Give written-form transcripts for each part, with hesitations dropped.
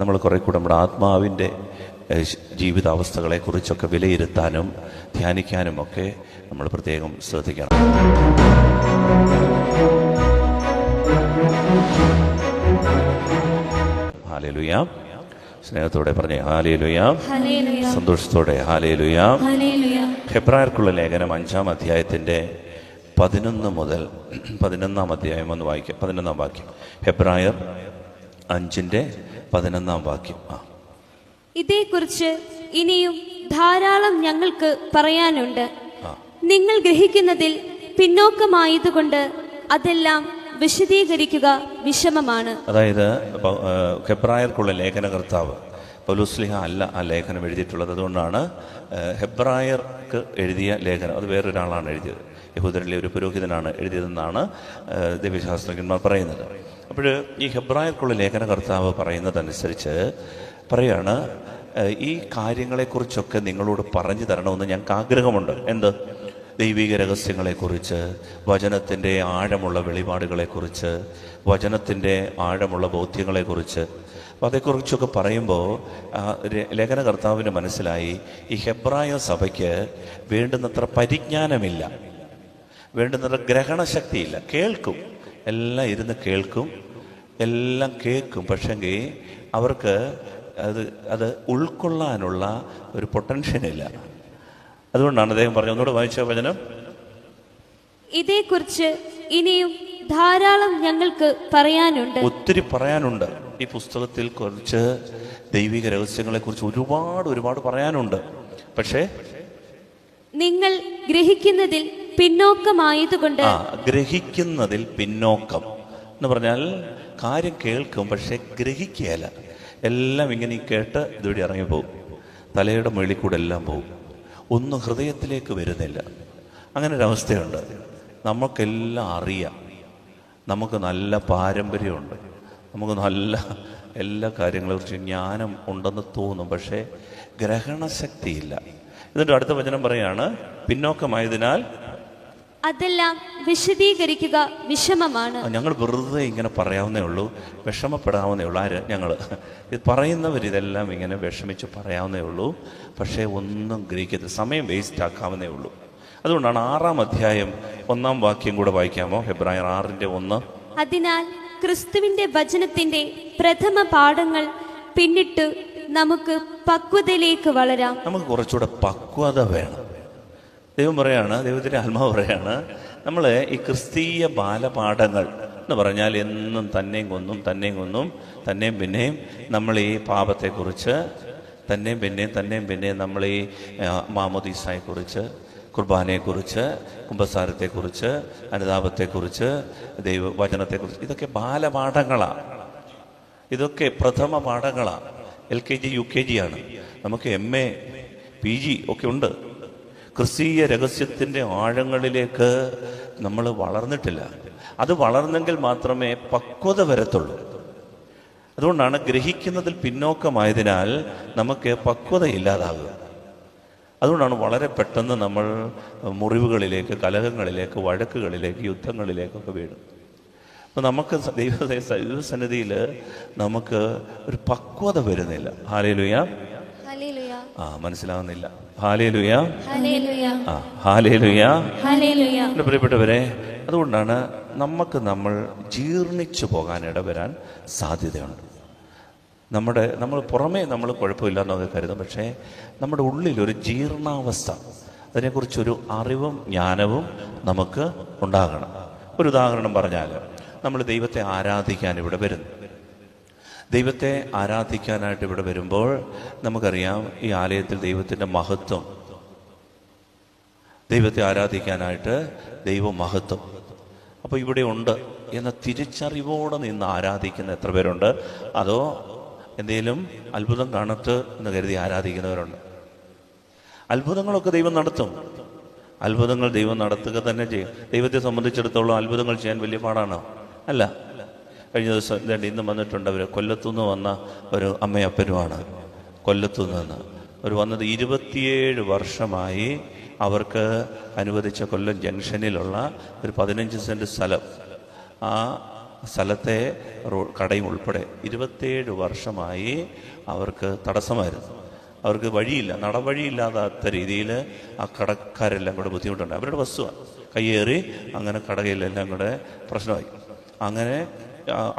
നമ്മൾ കുറേ കൂടെ നമ്മുടെ ആത്മാവിൻ്റെ ജീവിതാവസ്ഥകളെക്കുറിച്ചൊക്കെ വിലയിരുത്താനും ധ്യാനിക്കാനുമൊക്കെ നമ്മൾ പ്രത്യേകം ശ്രദ്ധിക്കണം. ഹല്ലേലൂയ. സ്നേഹത്തോടെ പറഞ്ഞേ ഹല്ലേലൂയ. സന്തോഷത്തോടെ ഹല്ലേലൂയ. ഹെബ്രായർക്കുള്ള ലേഖനം 5-ാം അധ്യായത്തിൻ്റെ 11 മുതൽ 11-ാം അധ്യായം ഒന്ന് വായിക്കാം. 11-ാം വാക്യം. ഹെബ്രായർ 5:11 വാക്യം. ഇതേക്കുറിച്ച് ഇനിയും ധാരാളം ഞങ്ങൾക്ക് പറയാനുണ്ട്. നിങ്ങൾ ഗ്രഹിക്കുന്നതിൽ പിന്നോക്കമായതുകൊണ്ട് അതെല്ലാം വിശദീകരിക്കുക വിഷമമാണ്. അതായത് ഹെബ്രായർക്കുള്ള ലേഖനകർത്താവ് പൗലോസ്ലീഹ അല്ല ആ ലേഖനം എഴുതിയിട്ടുള്ളത്. അതുകൊണ്ടാണ് ഹെബ്രായർക്ക് എഴുതിയ ലേഖനം അത് വേറൊരാളാണ് എഴുതിയത്. യഹൂദരിലെ ഒരു പുരോഹിതനാണ് എഴുതിയതെന്നാണ് ദൈവശാസ്ത്രജ്ഞന്മാർ പറയുന്നത്. അപ്പോൾ ഈ ഹെബ്രായർക്കുള്ള ലേഖനകർത്താവ് പറയുന്നതനുസരിച്ച് പറയാണ്, ഈ കാര്യങ്ങളെക്കുറിച്ചൊക്കെ നിങ്ങളോട് പറഞ്ഞു തരണമെന്ന് ഞങ്ങൾക്ക് ആഗ്രഹമുണ്ട്. എന്ത്? ദൈവിക രഹസ്യങ്ങളെക്കുറിച്ച്, വചനത്തിൻ്റെ ആഴമുള്ള വെളിപാടുകളെക്കുറിച്ച്, വചനത്തിൻ്റെ ആഴമുള്ള ബോധ്യങ്ങളെക്കുറിച്ച്. അപ്പോൾ അതേക്കുറിച്ചൊക്കെ പറയുമ്പോൾ ലേഖനകർത്താവിന് മനസ്സിലായി ഈ ഹെബ്രായ സഭയ്ക്ക് വേണ്ടുന്നത്ര പരിജ്ഞാനമില്ല, വേണ്ടുന്നത്ര ഗ്രഹണശക്തിയില്ല. കേൾക്കും, എല്ലാം ഇരുന്ന് കേൾക്കും, എല്ലാം കേൾക്കും, പക്ഷെങ്കിൽ അവർക്ക് അത് ഉൾക്കൊള്ളാനുള്ള ഒരു പൊട്ടൻഷ്യനില്ല. അതുകൊണ്ടാണ് അദ്ദേഹം പറഞ്ഞു. ഒന്നുകൂടെ വായിച്ച വചനം. ഇതേക്കുറിച്ച് ഇനിയും ധാരാളം ഞങ്ങൾക്ക് പറയാനുണ്ട്. ഒത്തിരി പറയാനുണ്ട്. ഈ പുസ്തകത്തിൽ കുറിച്ച് ദൈവിക രഹസ്യങ്ങളെ കുറിച്ച് ഒരുപാട് പറയാനുണ്ട്. പക്ഷേ നിങ്ങൾ ഗ്രഹിക്കുന്നതിൽ പിന്നോക്കമായതുകൊണ്ട്. ഗ്രഹിക്കുന്നതിൽ പിന്നോക്കം എന്ന് പറഞ്ഞാൽ കാര്യം കേൾക്കും, പക്ഷെ ഗ്രഹിക്കുകയല്ല. എല്ലാം ഇങ്ങനെ കേട്ട് ഇതുവഴി ഇറങ്ങിപ്പോവും, തലയുടെ മുകളിൽ കൂടെ എല്ലാം പോവും, ഒന്നും ഹൃദയത്തിലേക്ക് വരുന്നില്ല. അങ്ങനെ ഒരവസ്ഥയുണ്ട്. നമുക്കെല്ലാം അറിയാം, നമുക്ക് നല്ല പാരമ്പര്യമുണ്ട്, നമുക്ക് നല്ല എല്ലാ കാര്യങ്ങളെക്കുറിച്ച് ജ്ഞാനം ഉണ്ടെന്ന് തോന്നും, പക്ഷേ ഗ്രഹണശക്തിയില്ല. എന്നിട്ട് അടുത്ത വചനം പറയാണ്, പിന്നോക്കമായതിനാൽ അതെല്ലാം വിശദീകരിക്കുക വിഷമമാണ്. ഞങ്ങൾ വെറുതെ ഇങ്ങനെ പറയാവുന്നേ ഉള്ളൂ, വിഷമപ്പെടാവുന്നേ ഉള്ളൂ. ആര്? ഞങ്ങൾ. ഇത് പറയുന്നവർ ഇതെല്ലാം ഇങ്ങനെ വിഷമിച്ച് പറയാവുന്നേ ഉള്ളൂ, പക്ഷേ ഒന്നും ഗ്രഹിക്കരുത്, സമയം വേസ്റ്റ് ആക്കാവുന്നേ ഉള്ളൂ. അതുകൊണ്ടാണ് 6-ാം അധ്യായം 1-ാം വാക്യം കൂടെ വായിക്കാമോ? ഹെബ്രായർ 6:1. അതിനാൽ ക്രിസ്തുവിന്റെ വചനത്തിന്റെ പ്രഥമ പാഠങ്ങൾ പിന്നിട്ട് നമുക്ക് പക്വതയിലേക്ക് വളരാം. നമുക്ക് കുറച്ചുകൂടെ പക്വത വേണം. ദൈവം പറയാണ്, ദൈവത്തിൻ്റെ ആത്മാവ് പറയാണ്, നമ്മൾ ഈ ക്രിസ്തീയ ബാലപാഠങ്ങൾ എന്ന് പറഞ്ഞാൽ എന്നും തന്നെയും കൊന്നും തന്നെയും പിന്നെയും നമ്മൾ ഈ പാപത്തെക്കുറിച്ച് തന്നെയും പിന്നെയും നമ്മൾ ഈ മാമോദീസായെക്കുറിച്ച്, കുർബാനയെക്കുറിച്ച്, കുമ്പസാരത്തെക്കുറിച്ച്, അനുതാപത്തെക്കുറിച്ച്, ദൈവവചനത്തെക്കുറിച്ച്, ഇതൊക്കെ ബാലപാഠങ്ങളാണ്. ഇതൊക്കെ പ്രഥമ പാഠങ്ങളാണ്. LKG UKG ആണ്. നമുക്ക് MA PG ഒക്കെ ഉണ്ട്. ക്രിസ്തീയ രഹസ്യത്തിൻ്റെ ആഴങ്ങളിലേക്ക് നമ്മൾ വളർന്നിട്ടില്ല. അത് വളർന്നെങ്കിൽ മാത്രമേ പക്വത വരത്തുള്ളൂ. അതുകൊണ്ടാണ് ഗ്രഹിക്കുന്നതിൽ പിന്നോക്കമായതിനാൽ നമുക്ക് പക്വതയില്ലാതാകുക. അതുകൊണ്ടാണ് വളരെ പെട്ടെന്ന് നമ്മൾ മുറിവുകളിലേക്ക്, കലഹങ്ങളിലേക്ക്, വഴക്കുകളിലേക്ക്, യുദ്ധങ്ങളിലേക്കൊക്കെ വീഴും. അപ്പോൾ നമുക്ക് ദൈവസന്നിധിയിൽ നമുക്ക് ഒരു പക്വത വരുന്നില്ല. ഹല്ലേലൂയ. മനസ്സിലാവുന്നില്ല. ഹല്ലേലൂയ. ഹല്ലേലൂയ. എൻ്റെ പ്രിയപ്പെട്ടവരെ, അതുകൊണ്ടാണ് നമ്മൾ ജീർണിച്ചു പോകാൻ ഇടവരാൻ സാധ്യതയുണ്ട്. നമ്മൾ പുറമേ നമ്മൾ കുഴപ്പമില്ല എന്നൊക്കെ കരുതും, പക്ഷേ നമ്മുടെ ഉള്ളിലൊരു ജീർണാവസ്ഥ, അതിനെക്കുറിച്ചൊരു അറിവും ജ്ഞാനവും നമുക്ക് ഉണ്ടാകണം. ഒരു ഉദാഹരണം പറഞ്ഞാൽ, നമ്മൾ ദൈവത്തെ ആരാധിക്കാൻ ഇവിടെ വരുന്നു. ദൈവത്തെ ആരാധിക്കാനായിട്ട് ഇവിടെ വരുമ്പോൾ നമുക്കറിയാം, ഈ ആലയത്തിൽ ദൈവത്തിൻ്റെ മഹത്വം, ദൈവത്തെ ആരാധിക്കാനായിട്ട് ദൈവമഹത്വം അപ്പോൾ ഇവിടെ ഉണ്ട് എന്ന തിരിച്ചറിവോടെ നിന്ന് ആരാധിക്കുന്ന എത്ര പേരുണ്ട്? അതോ എന്തെങ്കിലും അത്ഭുതം കാണത്ത് എന്ന് കരുതി ആരാധിക്കുന്നവരുണ്ട്? അത്ഭുതങ്ങളൊക്കെ ദൈവം നടത്തും. അത്ഭുതങ്ങൾ ദൈവം നടത്തുക തന്നെ ചെയ്യും. ദൈവത്തെ സംബന്ധിച്ചിടത്തോളം അത്ഭുതങ്ങൾ ചെയ്യാൻ വലിയ പാടാണോ? അല്ല. കഴിഞ്ഞ ദിവസം ഇന്ന് വന്നിട്ടുണ്ട്. അവർ കൊല്ലത്തുനിന്ന് വന്ന ഒരു അമ്മയപ്പനുമാണ്. കൊല്ലത്തുനിന്ന് അവർ വന്നത് 27 വർഷമായി അവർക്ക് അനുവദിച്ച കൊല്ലം ജംഗ്ഷനിലുള്ള ഒരു 15 സെൻറ്റ് സ്ഥലം, ആ സ്ഥലത്തെ കടയും ഉൾപ്പെടെ 27 വർഷമായി അവർക്ക് തടസ്സമായിരുന്നു. അവർക്ക് വഴിയില്ല, നടവഴിയില്ലാത്ത രീതിയിൽ ആ കടക്കാരെല്ലാം കൂടെ ബുദ്ധിമുട്ടുണ്ട്. അവരുടെ വസ്തുവാണ്, കയ്യേറി അങ്ങനെ കടയിലെല്ലാം കൂടെ പ്രശ്നമായി. അങ്ങനെ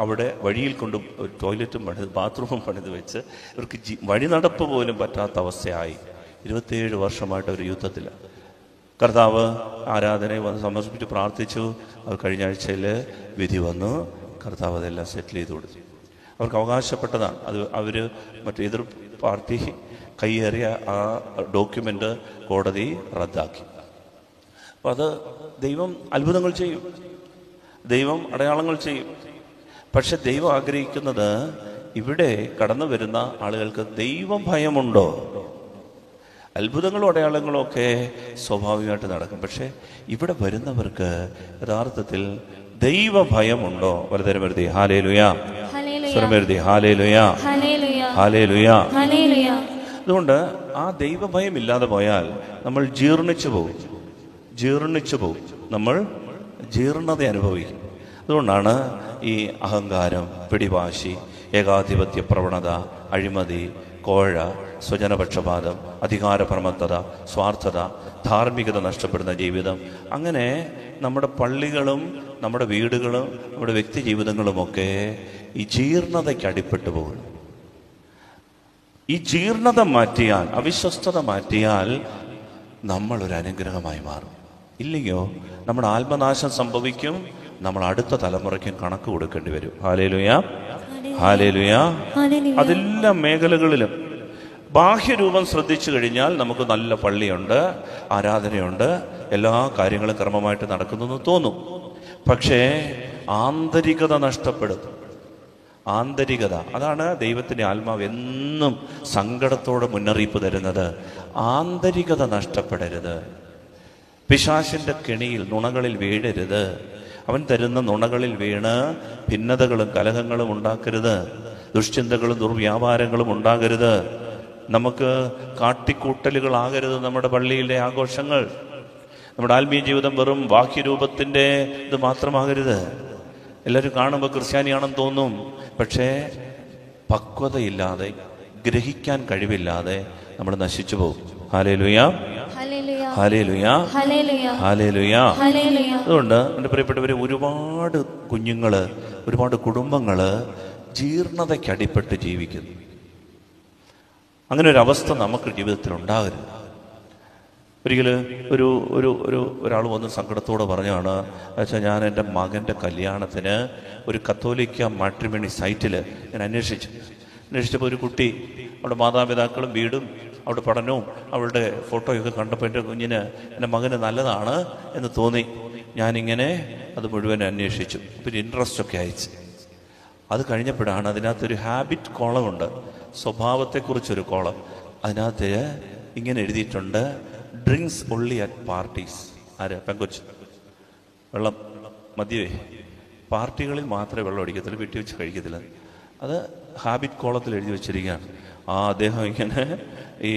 അവിടെ വഴിയിൽ കൊണ്ട് ടോയ്ലറ്റും പണിത് ബാത്റൂമും പണിത് വെച്ച് ഇവർക്ക് വഴി നടപ്പ് പോലും പറ്റാത്ത അവസ്ഥയായി. 27 വർഷമായിട്ട് ഒരു യുദ്ധത്തിൽ കർത്താവ് ആരാധനയെ വന്ന് സമർപ്പിച്ച് പ്രാർത്ഥിച്ചു. അത് കഴിഞ്ഞ ആഴ്ചയിൽ വിധി വന്നു. കർത്താവ് അതെല്ലാം സെറ്റിൽ ചെയ്ത് കൊടുത്തു. അവർക്ക് അവകാശപ്പെട്ടതാണ്. അത് അവർ മറ്റു എതിർ പാർട്ടി കൈയേറിയ ആ ഡോക്യുമെൻ്റ് കോടതി റദ്ദാക്കി. അപ്പം അത് ദൈവം അത്ഭുതങ്ങൾ ചെയ്യും, ദൈവം അടയാളങ്ങൾ ചെയ്യും. പക്ഷെ ദൈവം ആഗ്രഹിക്കുന്നത് ഇവിടെ കടന്നു വരുന്ന ആളുകൾക്ക് ദൈവം ഭയമുണ്ടോ? അത്ഭുതങ്ങളും അടയാളങ്ങളും ഒക്കെ സ്വാഭാവികമായിട്ട് നടക്കും. പക്ഷെ ഇവിടെ വരുന്നവർക്ക് യഥാർത്ഥത്തിൽ ദൈവഭയമുണ്ടോ? വലതരം വരുത്തി ഹാലേലുയാ, സ്വരം വരുത്തി ഹാലേലുയാ, ഹാലേലുയാ. അതുകൊണ്ട് ആ ദൈവഭയം ഇല്ലാതെ പോയാൽ നമ്മൾ ജീർണിച്ചു പോകും, നമ്മൾ ജീർണത അനുഭവിക്കും. അതുകൊണ്ടാണ് ഈ അഹങ്കാരം, പിടിവാശി, ഏകാധിപത്യ പ്രവണത, അഴിമതി, കോഴ, സ്വജനപക്ഷപാതം, അധികാരപ്രമത്തത, സ്വാർത്ഥത, ധാർമ്മികത നഷ്ടപ്പെടുന്ന ജീവിതം, അങ്ങനെ നമ്മുടെ പള്ളികളും നമ്മുടെ വീടുകളും നമ്മുടെ വ്യക്തി ജീവിതങ്ങളുമൊക്കെ ഈ ജീർണതയ്ക്ക് അടിപ്പെട്ടു പോകുന്നു. ഈ ജീർണത മാറ്റിയാൽ, അവിശ്വസ്തത മാറ്റിയാൽ നമ്മളൊരു അനുഗ്രഹമായി മാറും. ഇല്ലയോ നമ്മുടെ ആത്മനാശം സംഭവിക്കും, നമ്മൾ അടുത്ത തലമുറയ്ക്കും കണക്ക് കൊടുക്കേണ്ടി വരും. Hallelujah, hallelujah. അതെല്ലാ മേഖലകളിലും ബാഹ്യരൂപം ശ്രദ്ധിച്ചു കഴിഞ്ഞാൽ നമുക്ക് നല്ല പള്ളിയുണ്ട്, ആരാധനയുണ്ട്, എല്ലാ കാര്യങ്ങളും ക്രമമായിട്ട് നടക്കുന്നു തോന്നും. പക്ഷേ ആന്തരികത നഷ്ടപ്പെടും. ആന്തരികത, അതാണ് ദൈവത്തിൻ്റെ ആത്മാവ് എന്നും സങ്കടത്തോടെ മുന്നറിയിപ്പ് തരുന്നത്. ആന്തരികത നഷ്ടപ്പെടരുത്. പിശാചിൻ്റെ കെണിയിൽ, നുണകളിൽ വീഴരുത്. അവൻ തരുന്ന നുണകളിൽ വീണ് ഭിന്നതകളും കലഹങ്ങളും ഉണ്ടാക്കരുത്. ദുഷ്ചിന്തകളും ദുർവ്യാപാരങ്ങളും ഉണ്ടാകരുത്. നമുക്ക് കാട്ടിക്കൂട്ടലുകളാകരുത് നമ്മുടെ പള്ളിയിലെ ആഘോഷങ്ങൾ. നമ്മുടെ ആത്മീയ ജീവിതം വെറും ബാഹ്യരൂപത്തിൻ്റെ ഇത് മാത്രമാകരുത്. എല്ലാവരും കാണുമ്പോൾ ക്രിസ്ത്യാനിയാണെന്ന് തോന്നും, പക്ഷേ പക്വതയില്ലാതെ, ഗ്രഹിക്കാൻ കഴിവില്ലാതെ നമ്മൾ നശിച്ചു പോകും. Hallelujah, hallelujah, hallelujah. അതുകൊണ്ട് എൻ്റെ പ്രിയപ്പെട്ടവരെ, ഒരുപാട് കുഞ്ഞുങ്ങള്, ഒരുപാട് കുടുംബങ്ങള് ജീർണതയ്ക്കടിപ്പെട്ട് ജീവിക്കുന്നു. അങ്ങനെ ഒരു അവസ്ഥ നമുക്ക് ജീവിതത്തിൽ ഉണ്ടാകരുത്. ഒരിക്കലും ഒരാൾ വന്ന് സങ്കടത്തോടെ പറഞ്ഞാണ്, വെച്ചാൽ ഞാൻ എൻ്റെ മകൻ്റെ കല്യാണത്തിന് ഒരു കത്തോലിക്ക മാട്രിമണി സൈറ്റിൽ ഞാൻ അന്വേഷിച്ചപ്പോൾ ഒരു കുട്ടി, അവിടെ മാതാപിതാക്കളും വീടും അവിടെ പഠനവും അവളുടെ ഫോട്ടോയൊക്കെ കണ്ടപ്പോൾ എൻ്റെ കുഞ്ഞിന്, എൻ്റെ മകന് നല്ലതാണ് എന്ന് തോന്നി. ഞാനിങ്ങനെ അത് മുഴുവൻ അന്വേഷിച്ചു, പിന്നെ ഇൻട്രസ്റ്റൊക്കെ അയച്ച്. അത് കഴിഞ്ഞപ്പോഴാണ് അതിനകത്തൊരു ഹാബിറ്റ് കോളമുണ്ട്, സ്വഭാവത്തെക്കുറിച്ചൊരു കോളം. അതിനകത്ത് ഇങ്ങനെ എഴുതിയിട്ടുണ്ട്, ഡ്രിങ്ക്സ് ഒൺലി അറ്റ് പാർട്ടീസ്. ആര്? പെങ്കൊച്ച്. വെള്ളം, മദ്യമേ, പാർട്ടികളിൽ മാത്രമേ വെള്ളം അടിക്കത്തുള്ളൂ, വീട്ടിൽ വെച്ച് കഴിക്കത്തില്ല. അത് ഹാബിറ്റ് കോളത്തിൽ എഴുതി വെച്ചിരിക്കുകയാണ്. അദ്ദേഹം ഇങ്ങനെ ഈ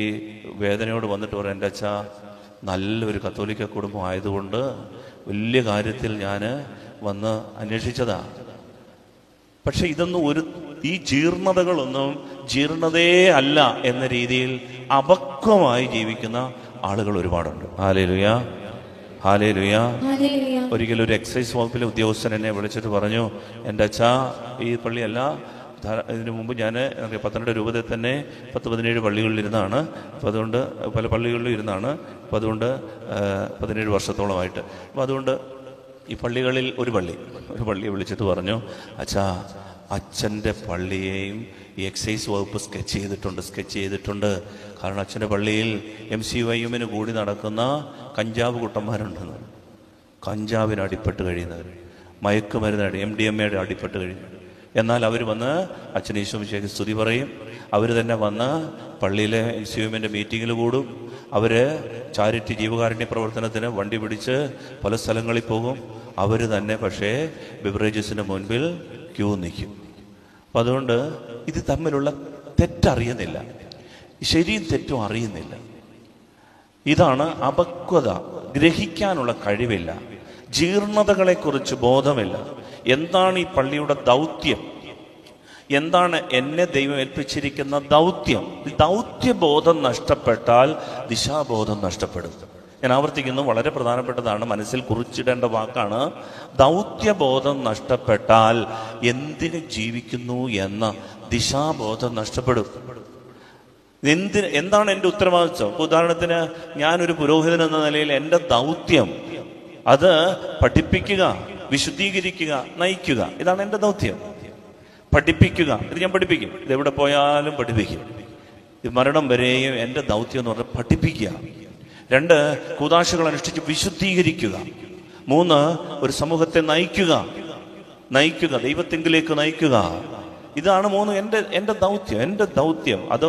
വേദനയോട് വന്നിട്ട് പറയാം, എൻ്റെ അച്ഛാ, നല്ലൊരു കത്തോലിക്ക കുടുംബം ആയതുകൊണ്ട് വലിയ കാര്യത്തിൽ ഞാൻ വന്ന് അന്വേഷിച്ചതാ. പക്ഷെ ഇതൊന്നും ഈ ജീർണതകളൊന്നും ജീർണതയേ അല്ല എന്ന രീതിയിൽ അപക്വമായി ജീവിക്കുന്ന ആളുകൾ ഒരുപാടുണ്ട്. Hallelujah, hallelujah. ഒരിക്കലും ഒരു എക്സൈസ് വകുപ്പിലെ ഉദ്യോഗസ്ഥൻ എന്നെ വിളിച്ചിട്ട് പറഞ്ഞു, എൻ്റെ അച്ഛാ, ഈ പള്ളിയല്ല, ഇതിനു മുമ്പ് ഞാൻ പത്തനംതിട്ട രൂപതയിൽ തന്നെ 10-17 പള്ളികളിലിരുന്നാണ്. അപ്പോൾ അതുകൊണ്ട് പല പള്ളികളിലും ഇരുന്നാണ്. അപ്പോൾ അതുകൊണ്ട് 17 വർഷത്തോളമായിട്ട്. അപ്പോൾ അതുകൊണ്ട് ഈ പള്ളികളിൽ ഒരു പള്ളിയെ വിളിച്ചിട്ട് പറഞ്ഞു, അച്ഛാ, അച്ഛൻ്റെ പള്ളിയെയും ഈ എക്സൈസ് വകുപ്പ് സ്കെച്ച് ചെയ്തിട്ടുണ്ട്. കാരണം അച്ഛൻ്റെ പള്ളിയിൽ MCYM കൂടി നടക്കുന്ന കഞ്ചാവ് കുട്ടന്മാരുണ്ടെന്ന്. കഞ്ചാവിന് അടിപ്പെട്ട് കഴിയുന്നവർ, മയക്കുമരുന്ന് MDMA അടിപ്പെട്ട് കഴിയുന്നു. എന്നാൽ അവർ വന്ന് അച്ഛൻ ഈശോമിശിഹായ്ക്ക് സ്തുതി പറയും. അവർ തന്നെ വന്ന് പള്ളിയിലെ MCYM മീറ്റിങ്ങിൽ കൂടും. അവർ ചാരിറ്റി, ജീവകാരുണ്യ പ്രവർത്തനത്തിന് വണ്ടി പിടിച്ച് പല സ്ഥലങ്ങളിൽ പോകും. അവർ തന്നെ പക്ഷേ ബിവറേജസിന് മുൻപിൽ ക്യൂ നിൽക്കും. അപ്പം അതുകൊണ്ട് ഇത് തമ്മിലുള്ള തെറ്ററിയുന്നില്ല, ശരിയും തെറ്റും അറിയുന്നില്ല. ഇതാണ് അപക്വത. ഗ്രഹിക്കാനുള്ള കഴിവില്ല, ജീർണതകളെക്കുറിച്ച് ബോധമില്ല. എന്താണ് ഈ പള്ളിയുടെ ദൗത്യം, എന്താണ് എന്നെ ദൈവം ഏൽപ്പിച്ചിരിക്കുന്ന ദൗത്യം. ദൗത്യബോധം നഷ്ടപ്പെട്ടാൽ ദിശാബോധം നഷ്ടപ്പെടും. ഞാൻ ആവർത്തിക്കുന്നു, വളരെ പ്രധാനപ്പെട്ടതാണ്, മനസ്സിൽ കുറിച്ചിടേണ്ട വാക്കാണ്. ദൗത്യബോധം നഷ്ടപ്പെട്ടാൽ എന്തിന് ജീവിക്കുന്നു എന്ന ദിശാബോധം നഷ്ടപ്പെടും. എന്താണ് എൻ്റെ ഉത്തരവാദിത്വം? ഉദാഹരണത്തിന്, ഞാനൊരു പുരോഹിതൻ എന്ന നിലയിൽ എൻ്റെ ദൗത്യം അത് പഠിപ്പിക്കുക, വിശുദ്ധീകരിക്കുക, നയിക്കുക. ഇതാണ് എൻ്റെ ദൗത്യം. പഠിപ്പിക്കുക, ഇത് ഞാൻ പഠിപ്പിക്കും, ഇതെവിടെ പോയാലും പഠിപ്പിക്കും. ഇത് മരണം വരെയും എൻ്റെ ദൗത്യം എന്ന് പറഞ്ഞാൽ പഠിപ്പിക്കുക. 2, കൂദാശകൾ അനുഷ്ഠിച്ച് വിശുദ്ധീകരിക്കുക. 3, ഒരു സമൂഹത്തെ നയിക്കുക, ദൈവത്തിങ്കിലേക്ക് നയിക്കുക. ഇതാണ് 3 എൻ്റെ ദൗത്യം. അത്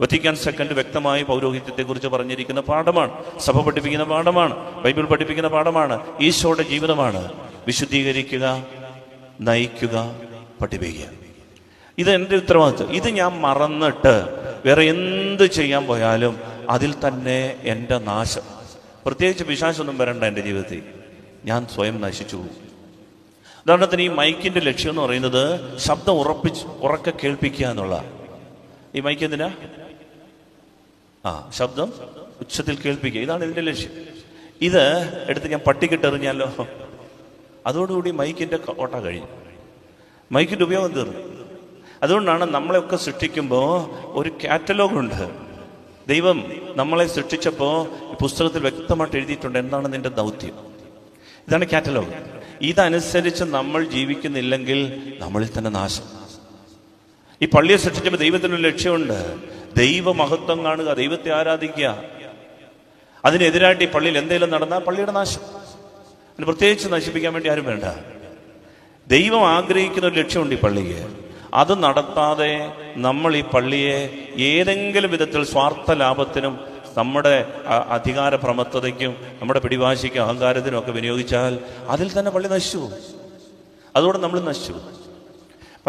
വത്തിക്കാൻ സെക്കൻഡ് വ്യക്തമായി പൗരോഹിത്യത്തെക്കുറിച്ച് പറഞ്ഞിരിക്കുന്ന പാഠമാണ്, സഭ പഠിപ്പിക്കുന്ന പാഠമാണ്, ബൈബിൾ പഠിപ്പിക്കുന്ന പാഠമാണ്, ഈശോയുടെ ജീവിതമാണ്. വിശുദ്ധീകരിക്കുക, നയിക്കുക, പഠിപ്പിക്കുക. ഇത് എൻ്റെ ഉത്തരവാദിത്വം. ഇത് ഞാൻ മറന്നിട്ട് വേറെ എന്ത് ചെയ്യാൻ പോയാലും അതിൽ തന്നെ എൻ്റെ നാശം. പ്രത്യേകിച്ച് പിശാചൊന്നും വരണ്ട എൻ്റെ ജീവിതത്തിൽ, ഞാൻ സ്വയം നശിച്ചു പോകും. ഉദാഹരണത്തിന്, ഈ മൈക്കിൻ്റെ ലക്ഷ്യം എന്ന് പറയുന്നത് ശബ്ദം ഉറക്കെ കേൾപ്പിക്കുക എന്നുള്ള. ഈ മൈക്ക് എന്തിനാ? ശബ്ദം ഉച്ചത്തിൽ കേൾപ്പിക്കുക, ഇതാണ് ഇതിൻ്റെ ലക്ഷ്യം. ഇത് എടുത്ത് ഞാൻ പട്ടിക്കിട്ടെറിഞ്ഞാലോ, അതോടുകൂടി മൈക്കിൻ്റെ ഓട്ട കഴിഞ്ഞു, മൈക്കിൻ്റെ ഉപയോഗം തീർന്നു. അതുകൊണ്ടാണ് നമ്മളെയൊക്കെ സൃഷ്ടിക്കുമ്പോൾ ഒരു കാറ്റലോഗുണ്ട്. ദൈവം നമ്മളെ സൃഷ്ടിച്ചപ്പോൾ പുസ്തകത്തിൽ വ്യക്തമായിട്ട് എഴുതിയിട്ടുണ്ട് എന്താണ് നിന്റെ ദൗത്യം. ഇതാണ് കാറ്റലോഗ്. ഇതനുസരിച്ച് നമ്മൾ ജീവിക്കുന്നില്ലെങ്കിൽ നമ്മളിൽ തന്നെ നാശം. ഈ പള്ളിയെ സൃഷ്ടിച്ചപ്പോൾ ദൈവത്തിനൊരു ലക്ഷ്യമുണ്ട്, ദൈവമഹത്വം കാണുക, ദൈവത്തെ ആരാധിക്കുക. അതിനെതിരായിട്ട് ഈ പള്ളിയിൽ എന്തെങ്കിലും നടന്നാൽ പള്ളിയുടെ നാശം. അതിന് പ്രത്യേകിച്ച് നശിപ്പിക്കാൻ വേണ്ടി ആരും വേണ്ട. ദൈവം ആഗ്രഹിക്കുന്ന ഒരു ലക്ഷ്യമുണ്ട് ഈ പള്ളിക്ക്. അത് നടത്താതെ നമ്മൾ ഈ പള്ളിയെ ഏതെങ്കിലും വിധത്തിൽ സ്വാർത്ഥ ലാഭത്തിനും നമ്മുടെ അധികാര പ്രമത്തതയ്ക്കും നമ്മുടെ പിടിവാശിക്കും അഹങ്കാരത്തിനും ഒക്കെ വിനിയോഗിച്ചാൽ അതിൽ തന്നെ പള്ളി നശിച്ചു. അതോടെ നമ്മൾ നശിച്ചു.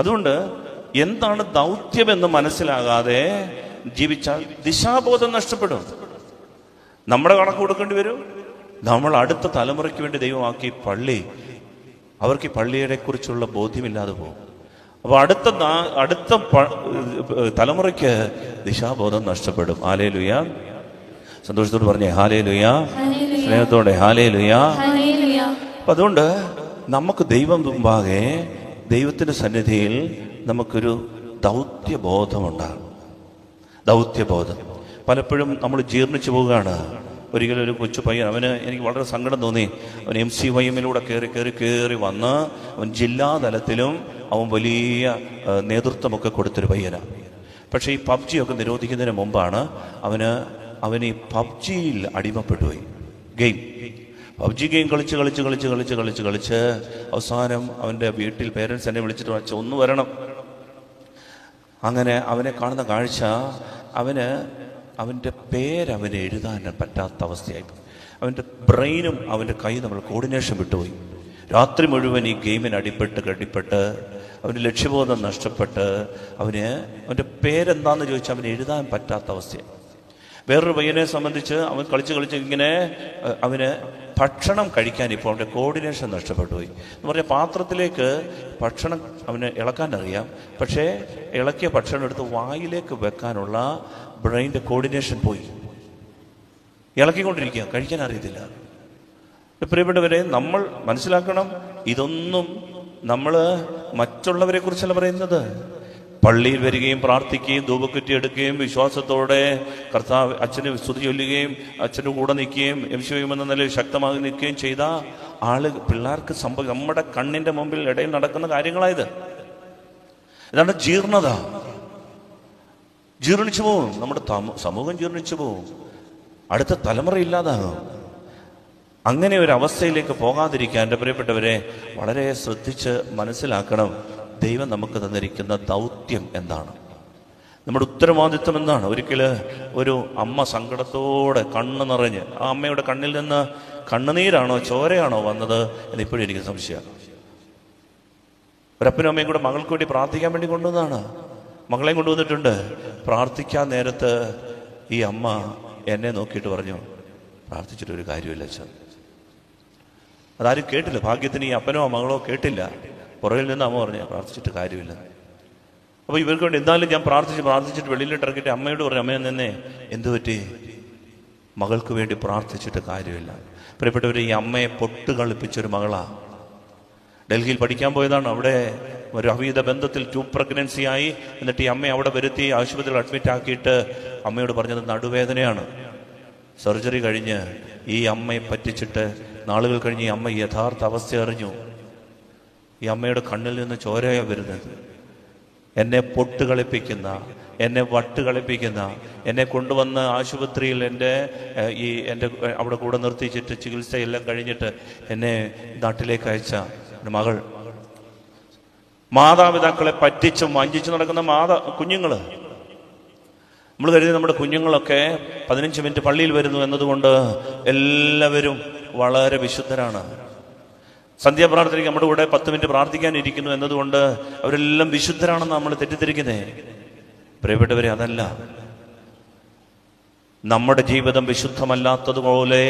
അതുകൊണ്ട് എന്താണ് ദൗത്യമെന്ന് മനസ്സിലാകാതെ ജീവിച്ചാൽ ദിശാബോധം നഷ്ടപ്പെടും. നമ്മുടെ കണക്ക് കൊടുക്കേണ്ടി വരും. നമ്മൾ അടുത്ത തലമുറയ്ക്ക് വേണ്ടി ദൈവമാക്കി പള്ളി, അവർക്ക് ഈ പള്ളിയെ കുറിച്ചുള്ള ബോധ്യമില്ലാതെ പോകും. അപ്പോൾ അടുത്ത തലമുറയ്ക്ക് ദിശാബോധം നഷ്ടപ്പെടും. ഹല്ലേലൂയ. സന്തോഷത്തോട് പറഞ്ഞേ ഹല്ലേലൂയ, സ്നേഹത്തോടെ ഹല്ലേലൂയ. അപ്പം അതുകൊണ്ട് നമുക്ക് ദൈവം മുമ്പാകെ, ദൈവത്തിൻ്റെ സന്നിധിയിൽ നമുക്കൊരു ദൗത്യബോധമുണ്ടാകും. ദൗത്യബോധം പലപ്പോഴും നമ്മൾ ജീർണിച്ചു പോവുകയാണ്. ഒരിക്കലും ഒരു കൊച്ചു പയ്യൻ, എനിക്ക് വളരെ സങ്കടം തോന്നി. അവൻ MCYM-ലൂടെ കയറി വന്ന് അവൻ ജില്ലാതലത്തിലും അവൻ വലിയ നേതൃത്വമൊക്കെ കൊടുത്തൊരു പയ്യനാണ്. പക്ഷേ ഈ PUBG ഒക്കെ നിരോധിക്കുന്നതിന് മുമ്പാണ് അവന് ഈ PUBG-യിൽ അടിമപ്പെട്ടുപോയി. PUBG ഗെയിം കളിച്ച് അവസാനം അവൻ്റെ വീട്ടിൽ പേരൻസ് എന്നെ വിളിച്ചിട്ട് വെച്ചാൽ ഒന്ന് വരണം. അങ്ങനെ അവനെ കാണുന്ന കാഴ്ച, അവൻ്റെ പേരവന് എഴുതാൻ പറ്റാത്ത അവസ്ഥയായി. അവൻ്റെ ബ്രെയിനും അവൻ്റെ കൈ നമ്മൾ കോർഡിനേഷൻ വിട്ടുപോയി. രാത്രി മുഴുവൻ ഈ ഗെയിമിന് കടിപ്പെട്ട് അവൻ്റെ ലക്ഷ്യബോധം നഷ്ടപ്പെട്ട് അവൻ്റെ പേരെന്താണെന്ന് ചോദിച്ചാൽ അവന് എഴുതാൻ പറ്റാത്ത അവസ്ഥയാണ്. വേറൊരു പയ്യനെ സംബന്ധിച്ച് അവൻ കളിച്ച് ഇങ്ങനെ അവന് ഭക്ഷണം കഴിക്കാൻ ഇപ്പോൾ അവൻ്റെ കോർഡിനേഷൻ നഷ്ടപ്പെട്ടു പോയി. എന്ന് പറഞ്ഞാൽ പാത്രത്തിലേക്ക് ഭക്ഷണം അവന് ഇളക്കാൻ അറിയാം, പക്ഷേ ഇളക്കിയ ഭക്ഷണം എടുത്ത് വായിലേക്ക് വെക്കാനുള്ള ബ്രെയിൻ്റെ കോർഡിനേഷൻ പോയി. ഇളക്കിക്കൊണ്ടിരിക്കുക, കഴിക്കാൻ അറിയത്തില്ല. പ്രിയപ്പെട്ടവരെ, നമ്മൾ മനസ്സിലാക്കണം, ഇതൊന്നും നമ്മൾ മറ്റുള്ളവരെ കുറിച്ചല്ല പറയുന്നത്. പള്ളിയിൽ വരികയും പ്രാർത്ഥിക്കുകയും ധൂപക്കുറ്റി എടുക്കുകയും വിശ്വാസത്തോടെ കർത്താവ് അച്ഛന് സ്തുതി ചൊല്ലുകയും അച്ഛൻ്റെ കൂടെ നിൽക്കുകയും MCYM എന്ന നിലയിൽ ശക്തമായി നിൽക്കുകയും ചെയ്ത പിള്ളേർക്ക് നമ്മുടെ കണ്ണിൻ്റെ മുമ്പിൽ ഇടയിൽ നടക്കുന്ന കാര്യങ്ങളായത്. ഇതാണ് ജീർണത. ജീർണിച്ചു പോവും, നമ്മുടെ സമൂഹം ജീർണിച്ചു പോവും, അടുത്ത തലമുറ ഇല്ലാതാകും. അങ്ങനെ ഒരു അവസ്ഥയിലേക്ക് പോകാതിരിക്കാൻ എൻ്റെ പ്രിയപ്പെട്ടവരെ വളരെ ശ്രദ്ധിച്ച് മനസ്സിലാക്കണം. ദൈവം നമുക്ക് തന്നിരിക്കുന്ന ദൗത്യം എന്താണ്, നമ്മുടെ ഉത്തരവാദിത്വം എന്താണ്. ഒരിക്കൽ ഒരു അമ്മ സങ്കടത്തോടെ കണ്ണ് നിറഞ്ഞ്, ആ അമ്മയുടെ കണ്ണിൽ നിന്ന് കണ്ണുനീരാണോ ചോരയാണോ വന്നത് എന്നിപ്പോഴും എനിക്ക് സംശയമാണ്. ഒരപ്പനും അമ്മയും കൂടെ മകൾക്ക് വേണ്ടി പ്രാർത്ഥിക്കാൻ വേണ്ടി കൊണ്ടുവന്നതാണ്. മകളെയും കൊണ്ടുവന്നിട്ടുണ്ട്. പ്രാർത്ഥിക്കാൻ നേരത്ത് ഈ അമ്മ എന്നെ നോക്കിയിട്ട് പറഞ്ഞു, പ്രാർത്ഥിച്ചിട്ടൊരു കാര്യമില്ല അച്ഛൻ, അതാരും കേട്ടില്ല. ഭാഗ്യത്തിന് ഈ അപ്പനോ മകളോ കേട്ടില്ല. പുറകിൽ നിന്ന് അമ്മ പറഞ്ഞു പ്രാർത്ഥിച്ചിട്ട് കാര്യമില്ല. അപ്പോൾ ഇവർക്ക് വേണ്ടി എന്തായാലും ഞാൻ പ്രാർത്ഥിച്ചിട്ട് വെളിയിലിട്ട് ഇറക്കിയിട്ട് അമ്മയോട് പറഞ്ഞു, അമ്മയെ നിന്നെ എന്തു പറ്റി? മകൾക്ക് വേണ്ടി പ്രാർത്ഥിച്ചിട്ട് കാര്യമില്ല. പ്രിയപ്പെട്ടവർ, ഈ അമ്മയെ പൊട്ട് കളിപ്പിച്ചൊരു മകളാണ്. ഡൽഹിയിൽ പഠിക്കാൻ പോയതാണ്. അവിടെ ഒരു അവിഹിത ബന്ധത്തിൽ 2 പ്രഗ്നൻസി ആയി. എന്നിട്ട് ഈ അമ്മയെ അവിടെ വരുത്തി ആശുപത്രിയിൽ അഡ്മിറ്റ് ആക്കിയിട്ട് അമ്മയോട് പറഞ്ഞത് നടുവേദനയാണ്. സർജറി കഴിഞ്ഞ് ഈ അമ്മയെ പറ്റിച്ചിട്ട് നാളുകൾ കഴിഞ്ഞ് ഈ അമ്മ യഥാർത്ഥ അവസ്ഥ അറിഞ്ഞു. ഈ അമ്മയുടെ കണ്ണിൽ നിന്ന് ചോരയാണ് വരുന്നത്. എന്നെ പൊട്ട് കളിപ്പിക്കുന്ന, എന്നെ വട്ട് കളിപ്പിക്കുന്ന, എന്നെ കൊണ്ടുവന്ന് ആശുപത്രിയിൽ എൻ്റെ അവിടെ കൂടെ നിർത്തിച്ചിട്ട് ചികിത്സയെല്ലാം കഴിഞ്ഞിട്ട് എന്നെ നാട്ടിലേക്ക് അയച്ച മകൾ, മാതാപിതാക്കളെ പറ്റിച്ചും വഞ്ചിച്ചു നടക്കുന്ന കുഞ്ഞുങ്ങൾ. നമ്മൾ കരുതി നമ്മുടെ കുഞ്ഞുങ്ങളൊക്കെ 15 മിനിറ്റ് പള്ളിയിൽ വരുന്നു എന്നതുകൊണ്ട് എല്ലാവരും വളരെ വിശുദ്ധരാണ്. സന്ധ്യാപ്രാർത്ഥനയ്ക്ക് നമ്മുടെ കൂടെ 10 മിനിറ്റ് പ്രാർത്ഥിക്കാനിരിക്കുന്നു എന്നതുകൊണ്ട് അവരെല്ലാം വിശുദ്ധരാണെന്ന് നമ്മൾ തെറ്റിദ്ധരിക്കുന്നേ. പ്രിയപ്പെട്ടവരെ, അതല്ല. നമ്മുടെ ജീവിതം വിശുദ്ധമല്ലാത്തതുപോലെ,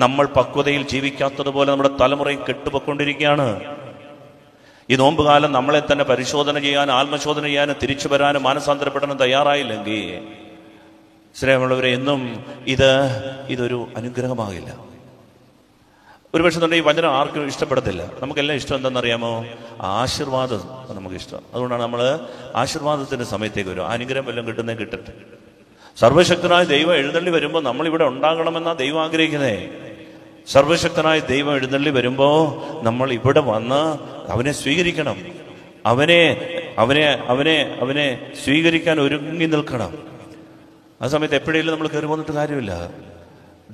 നമ്മൾ പക്വതയിൽ ജീവിക്കാത്തതുപോലെ നമ്മുടെ തലമുറയും കെട്ടുപൊക്കൊണ്ടിരിക്കുകയാണ്. ഈ നോമ്പുകാലം നമ്മളെ തന്നെ പരിശോധന ചെയ്യാൻ, ആത്മശോധന ചെയ്യാനും തിരിച്ചു വരാനും മാനസാന്തരപ്പെടാനും തയ്യാറായില്ലെങ്കിൽ സ്നേഹമുള്ളവരെ, എന്നും ഇതൊരു അനുഗ്രഹമാകില്ല. ഒരുപക്ഷെ തന്നെ ഈ വചനം ആർക്കും ഇഷ്ടപ്പെടത്തില്ല. നമുക്കെല്ലാം ഇഷ്ടം എന്താണെന്നറിയാമോ? ആശീർവാദം നമുക്കിഷ്ടം. അതുകൊണ്ടാണ് നമ്മൾ ആശീർവാദത്തിന്റെ സമയത്തേക്ക് വരും. അനുഗ്രഹം എല്ലാം കിട്ടട്ടെ. സർവശക്തനായ ദൈവം എഴുന്നള്ളി വരുമ്പോൾ നമ്മളിവിടെ ഉണ്ടാകണമെന്നാണ് ദൈവം ആഗ്രഹിക്കുന്നേ. സർവശക്തനായ ദൈവം എഴുന്നള്ളി വരുമ്പോൾ നമ്മൾ ഇവിടെ വന്ന് അവനെ സ്വീകരിക്കണം. അവനെ സ്വീകരിക്കാൻ ഒരുങ്ങി നിൽക്കണം. ആ സമയത്ത് എപ്പോഴെങ്കിലും നമ്മൾ കയറി വന്നിട്ട് കാര്യമില്ല.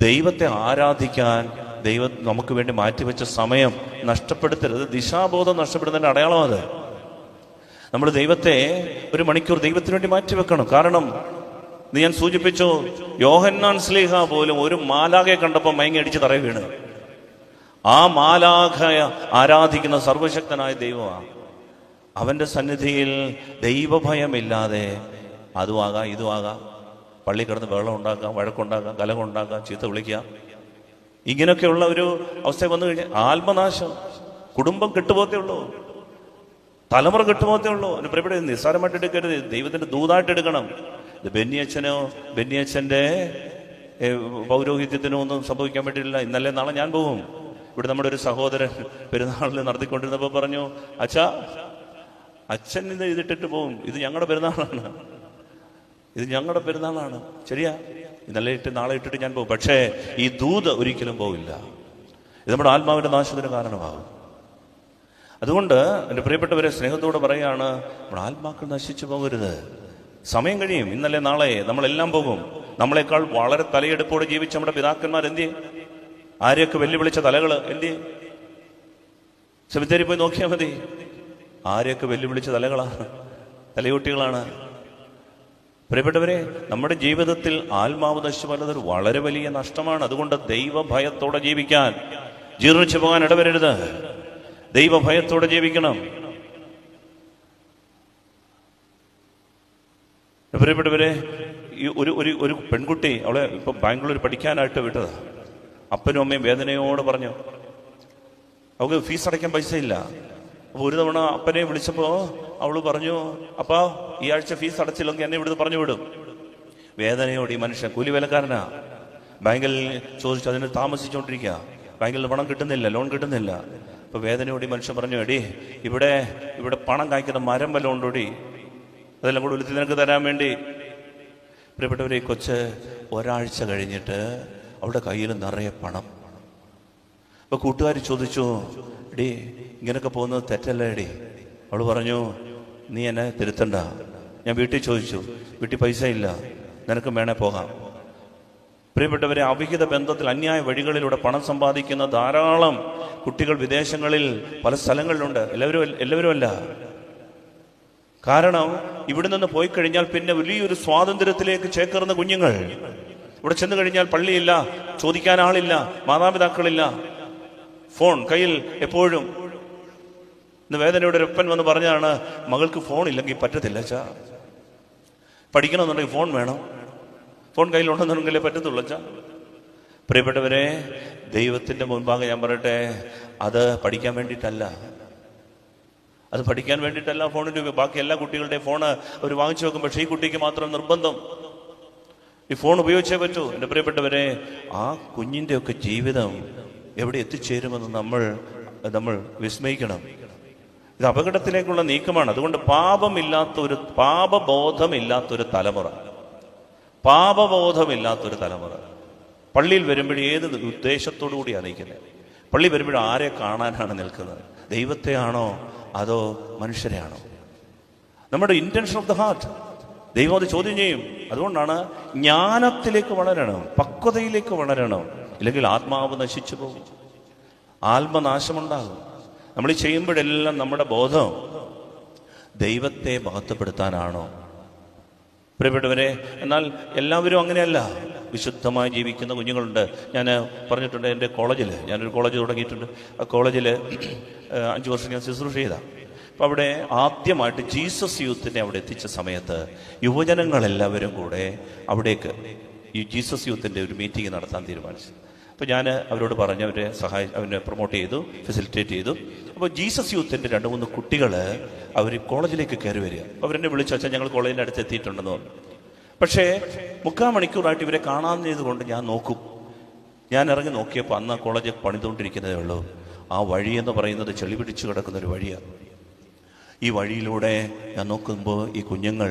ദൈവത്തെ ആരാധിക്കാൻ ദൈവം നമുക്ക് വേണ്ടി മാറ്റിവെച്ച സമയം നഷ്ടപ്പെടുത്തരുത്. ദിശാബോധം നഷ്ടപ്പെടുന്നതിന്റെ അടയാളം അത്. നമ്മൾ ദൈവത്തെ 1 മണിക്കൂർ ദൈവത്തിന് വേണ്ടി മാറ്റിവെക്കണം. കാരണം ഞാൻ സൂചിപ്പിച്ചു, യോഹന്നാൻ ശ്ലീഹ പോലും ഒരു മാലാഖയെ കണ്ടപ്പോൾ മയങ്ങി അടിച്ച് തറയിൽ വീണ്. ആ മാലാഖയെ ആരാധിക്കുന്ന സർവശക്തനായ ദൈവമാണ്. അവന്റെ സന്നിധിയിൽ ദൈവഭയമില്ലാതെ അതുമാകാം ഇതുമാകാം, പള്ളി കിടന്ന് വെള്ളം ഉണ്ടാക്കാം, വഴക്കുണ്ടാക്കാം, കലഹമുണ്ടാക്കാം, ചീത്ത വിളിക്കാം. ഇങ്ങനെയൊക്കെയുള്ള ഒരു അവസ്ഥ വന്നു കഴിഞ്ഞാൽ ആത്മനാശം, കുടുംബം കെട്ടുപോകത്തേ ഉള്ളൂ, തലമുറ കെട്ടുപോകത്തേ ഉള്ളൂ. അതിന് പ്രിയപ്പെട്ട നിസ്സാരമായിട്ട് എടുക്കരുത്. ദൈവത്തിന്റെ ദൂതായിട്ട് എടുക്കണം. ഇത് ബെന്നിയച്ഛന്റെ പൗരോഹിത്യത്തിനോ ഒന്നും സംഭവിക്കാൻ പറ്റില്ല. ഇന്നലെ നാളെ ഞാൻ പോകും. ഇവിടെ നമ്മുടെ ഒരു സഹോദരൻ പെരുന്നാളിൽ നടത്തിക്കൊണ്ടിരുന്നപ്പോൾ പറഞ്ഞു, അച്ഛൻ ഇത് ഇതിട്ടിട്ട് പോകും, ഇത് ഞങ്ങളുടെ പെരുന്നാളാണ്, ശരിയാ, ഇന്നലെ ഇട്ട് നാളെ ഇട്ടിട്ട് ഞാൻ പോകും. പക്ഷേ ഈ ദൂത് ഒരിക്കലും പോവില്ല. ഇത് നമ്മുടെ ആത്മാവിന്റെ നാശത്തിന് കാരണമാകും. അതുകൊണ്ട് എൻ്റെ പ്രിയപ്പെട്ടവരെ സ്നേഹത്തോടെ പറയുകയാണ്, നമ്മുടെ ആത്മാക്കൾ നശിച്ചു പോകരുത്. സമയം കഴിയും, ഇന്നലെ നാളെ നമ്മളെല്ലാം പോകും. നമ്മളെക്കാൾ വളരെ തലയെടുപ്പോടെ ജീവിച്ച നമ്മുടെ പിതാക്കന്മാർ എന്തിയെ? ആരെയൊക്കെ വെല്ലുവിളിച്ച തലകൾ എന്തിയെ? സെമിത്തേരി പോയി നോക്കിയാൽ മതി. ആരെയൊക്കെ വെല്ലുവിളിച്ച തലകളാണ്, തലയോട്ടികളാണ്. പ്രിയപ്പെട്ടവരെ, നമ്മുടെ ജീവിതത്തിൽ ആത്മാവ് നശിച്ചു പോകുന്നത് വളരെ വലിയ നഷ്ടമാണ്. അതുകൊണ്ട് ദൈവഭയത്തോടെ ജീവിക്കാൻ, ജീർണിച്ചു പോകാൻ ഇടവരരുത്. ദൈവഭയത്തോടെ ജീവിക്കണം. പ്രിയപ്പെട്ടവരെ, ഈ ഒരു പെൺകുട്ടി, അവളെ ഇപ്പൊ ബാംഗ്ലൂർ പഠിക്കാനായിട്ട് വിട്ടതാ. അപ്പനും അമ്മയും വേദനയോട് പറഞ്ഞു, അവൾക്ക് ഫീസ് അടയ്ക്കാൻ പൈസ ഇല്ല. അപ്പൊ ഒരു തവണ അപ്പനെ വിളിച്ചപ്പോ അവള് പറഞ്ഞു, അപ്പാ ഈ ആഴ്ച ഫീസ് അടച്ചില്ലെങ്കിൽ എന്നെ ഇവിടുന്ന് പറഞ്ഞു വിടും. വേദനയോട് ഈ മനുഷ്യൻ കൂലി വേലക്കാരനാ, ബാങ്കിൽ ചോദിച്ചു, അതിന് താമസിച്ചുകൊണ്ടിരിക്കുക, ബാങ്കിൽ നിന്ന് പണം കിട്ടുന്നില്ല, ലോൺ കിട്ടുന്നില്ല. അപ്പൊ വേദനയോട് ഈ മനുഷ്യൻ പറഞ്ഞു, എടി ഇവിടെ പണം കായ്ക്കുന്ന മരം വല്ലതും ഉണ്ടോടി, അതെല്ലാം കൂടെ വിളിച്ച് നിനക്ക് തരാൻ വേണ്ടി. പ്രിയപ്പെട്ടവരെ, കൊച്ച് ഒരാഴ്ച കഴിഞ്ഞിട്ട് അവളുടെ കയ്യിൽ നിറയെ പണം. അപ്പൊ കൂട്ടുകാർ ചോദിച്ചു, എടി ഇങ്ങനൊക്കെ പോകുന്നത് തെറ്റല്ലേ എടി? അവള് പറഞ്ഞു, നീ എന്നെ തിരുത്തണ്ട. ഞാൻ വീട്ടിൽ ചോദിച്ചു, വീട്ടിൽ പൈസ ഇല്ല, നിനക്ക് വേണേ പോകാം. പ്രിയപ്പെട്ടവരെ, അവിഹിത ബന്ധത്തിൽ അന്യായ വഴികളിലൂടെ പണം സമ്പാദിക്കുന്ന ധാരാളം കുട്ടികൾ വിദേശങ്ങളിൽ പല സ്ഥലങ്ങളിലുണ്ട്. എല്ലാവരും അല്ല. കാരണം ഇവിടെ നിന്ന് പോയി കഴിഞ്ഞാൽ പിന്നെ വലിയൊരു സ്വാതന്ത്ര്യത്തിലേക്ക് ചേക്കേറുന്ന കുഞ്ഞുങ്ങൾ. ഇവിടെ ചെന്ന് കഴിഞ്ഞാൽ പള്ളിയില്ല, ചോദിക്കാൻ ആളില്ല, മാതാപിതാക്കളില്ല, ഫോൺ കയ്യിൽ എപ്പോഴും. ഇന്ന് വേദനയുടെ ഒരപ്പൻ വന്ന് പറഞ്ഞാണ്, മകൾക്ക് ഫോൺ ഇല്ലെങ്കിൽ പറ്റത്തില്ല അച്ഛാ, പഠിക്കണമെന്നുണ്ടെങ്കിൽ ഫോൺ വേണം, ഫോൺ കയ്യിലുണ്ടെന്നുണ്ടെങ്കിലേ പറ്റത്തുള്ളൂ അച്ഛാ. പ്രിയപ്പെട്ടവരെ, ദൈവത്തിൻ്റെ മുൻപാകെ ഞാൻ പറയട്ടെ, അത് പഠിക്കാൻ വേണ്ടിയിട്ടല്ല. അത് പഠിക്കാൻ വേണ്ടിയിട്ടല്ല ഫോണിൻ്റെ ബാക്കി എല്ലാ കുട്ടികളുടെയും ഫോണ് അവർ വാങ്ങിച്ചു വെക്കും. പക്ഷേ ഈ കുട്ടിക്ക് മാത്രം നിർബന്ധം ഈ ഫോൺ ഉപയോഗിച്ചേ പറ്റൂ. എൻ്റെ പ്രിയപ്പെട്ടവരെ, ആ കുഞ്ഞിൻ്റെയൊക്കെ ജീവിതം എവിടെ എത്തിച്ചേരുമെന്ന് നമ്മൾ വിസ്മയിക്കണം. ഇത് അപകടത്തിലേക്കുള്ള നീക്കമാണ്. അതുകൊണ്ട് പാപബോധമില്ലാത്തൊരു തലമുറ പള്ളിയിൽ വരുമ്പോഴേ ഏത് ഉദ്ദേശത്തോടു കൂടിയാണ് നിൽക്കുന്നത്? പള്ളി വരുമ്പോഴും ആരെ കാണാനാണ് നിൽക്കുന്നത്? ദൈവത്തെയാണോ അതോ മനുഷ്യരെയാണോ? നമ്മുടെ ഇന്റൻഷൻ ഓഫ് ദ ഹാർട്ട് ദൈവം അത് ചോദ്യം ചെയ്യും. അതുകൊണ്ടാണ് ജ്ഞാനത്തിലേക്ക് വളരണം, പക്വതയിലേക്ക് വളരണം. ഇല്ലെങ്കിൽ ആത്മാവ് നശിച്ചു പോകും, ആത്മനാശമുണ്ടാകും. നമ്മൾ ഈ ചെയ്യുമ്പോഴെല്ലാം നമ്മുടെ ബോധം ദൈവത്തെ മഹത്വപ്പെടുത്താനാണോ? പ്രിയപ്പെട്ടവരെ, എന്നാൽ എല്ലാവരും അങ്ങനെയല്ല. വിശുദ്ധമായി ജീവിക്കുന്ന കുഞ്ഞുങ്ങളുണ്ട്. ഞാൻ പറഞ്ഞിട്ടുണ്ട്, എൻ്റെ കോളേജിൽ ഞാനൊരു കോളേജ് തുടങ്ങിയിട്ടുണ്ട്. ആ കോളേജിൽ 5 വർഷം ഞാൻ ശുശ്രൂഷ ചെയ്താൽ. അപ്പം അവിടെ ആദ്യമായിട്ട് ജീസസ് യൂത്തിനെ അവിടെ എത്തിച്ച സമയത്ത് യുവജനങ്ങളെല്ലാവരും കൂടെ അവിടേക്ക് ഈ ജീസസ് യൂത്തിൻ്റെ ഒരു മീറ്റിംഗ് നടത്താൻ തീരുമാനിച്ചു. അപ്പോൾ ഞാൻ അവരോട് പറഞ്ഞ് അവരെ പ്രൊമോട്ട് ചെയ്തു, ഫെസിലിറ്റേറ്റ് ചെയ്തു. അപ്പോൾ ജീസസ് യൂത്തിൻ്റെ 2-3 കുട്ടികൾ അവർ കോളേജിലേക്ക് കയറി വരിക. അവരെന്നെ വിളിച്ചു, വെച്ചാൽ ഞങ്ങൾ കോളേജിൻ്റെ അടുത്ത് എത്തിയിട്ടുണ്ടെന്ന് പറഞ്ഞു. പക്ഷേ 3/4 മണിക്കൂറായിട്ട് ഇവരെ കാണാഞ്ഞതുകൊണ്ട് ഞാൻ ഇറങ്ങി നോക്കിയപ്പോൾ അന്ന് ആ കോളേജ് പണിതുകൊണ്ടിരിക്കുന്നതേ ഉള്ളൂ. ആ വഴി എന്ന് പറയുന്നത് ചെളി പിടിച്ചു കിടക്കുന്നൊരു വഴിയാണ്. ഈ വഴിയിലൂടെ ഞാൻ നോക്കുമ്പോൾ ഈ കുഞ്ഞുങ്ങൾ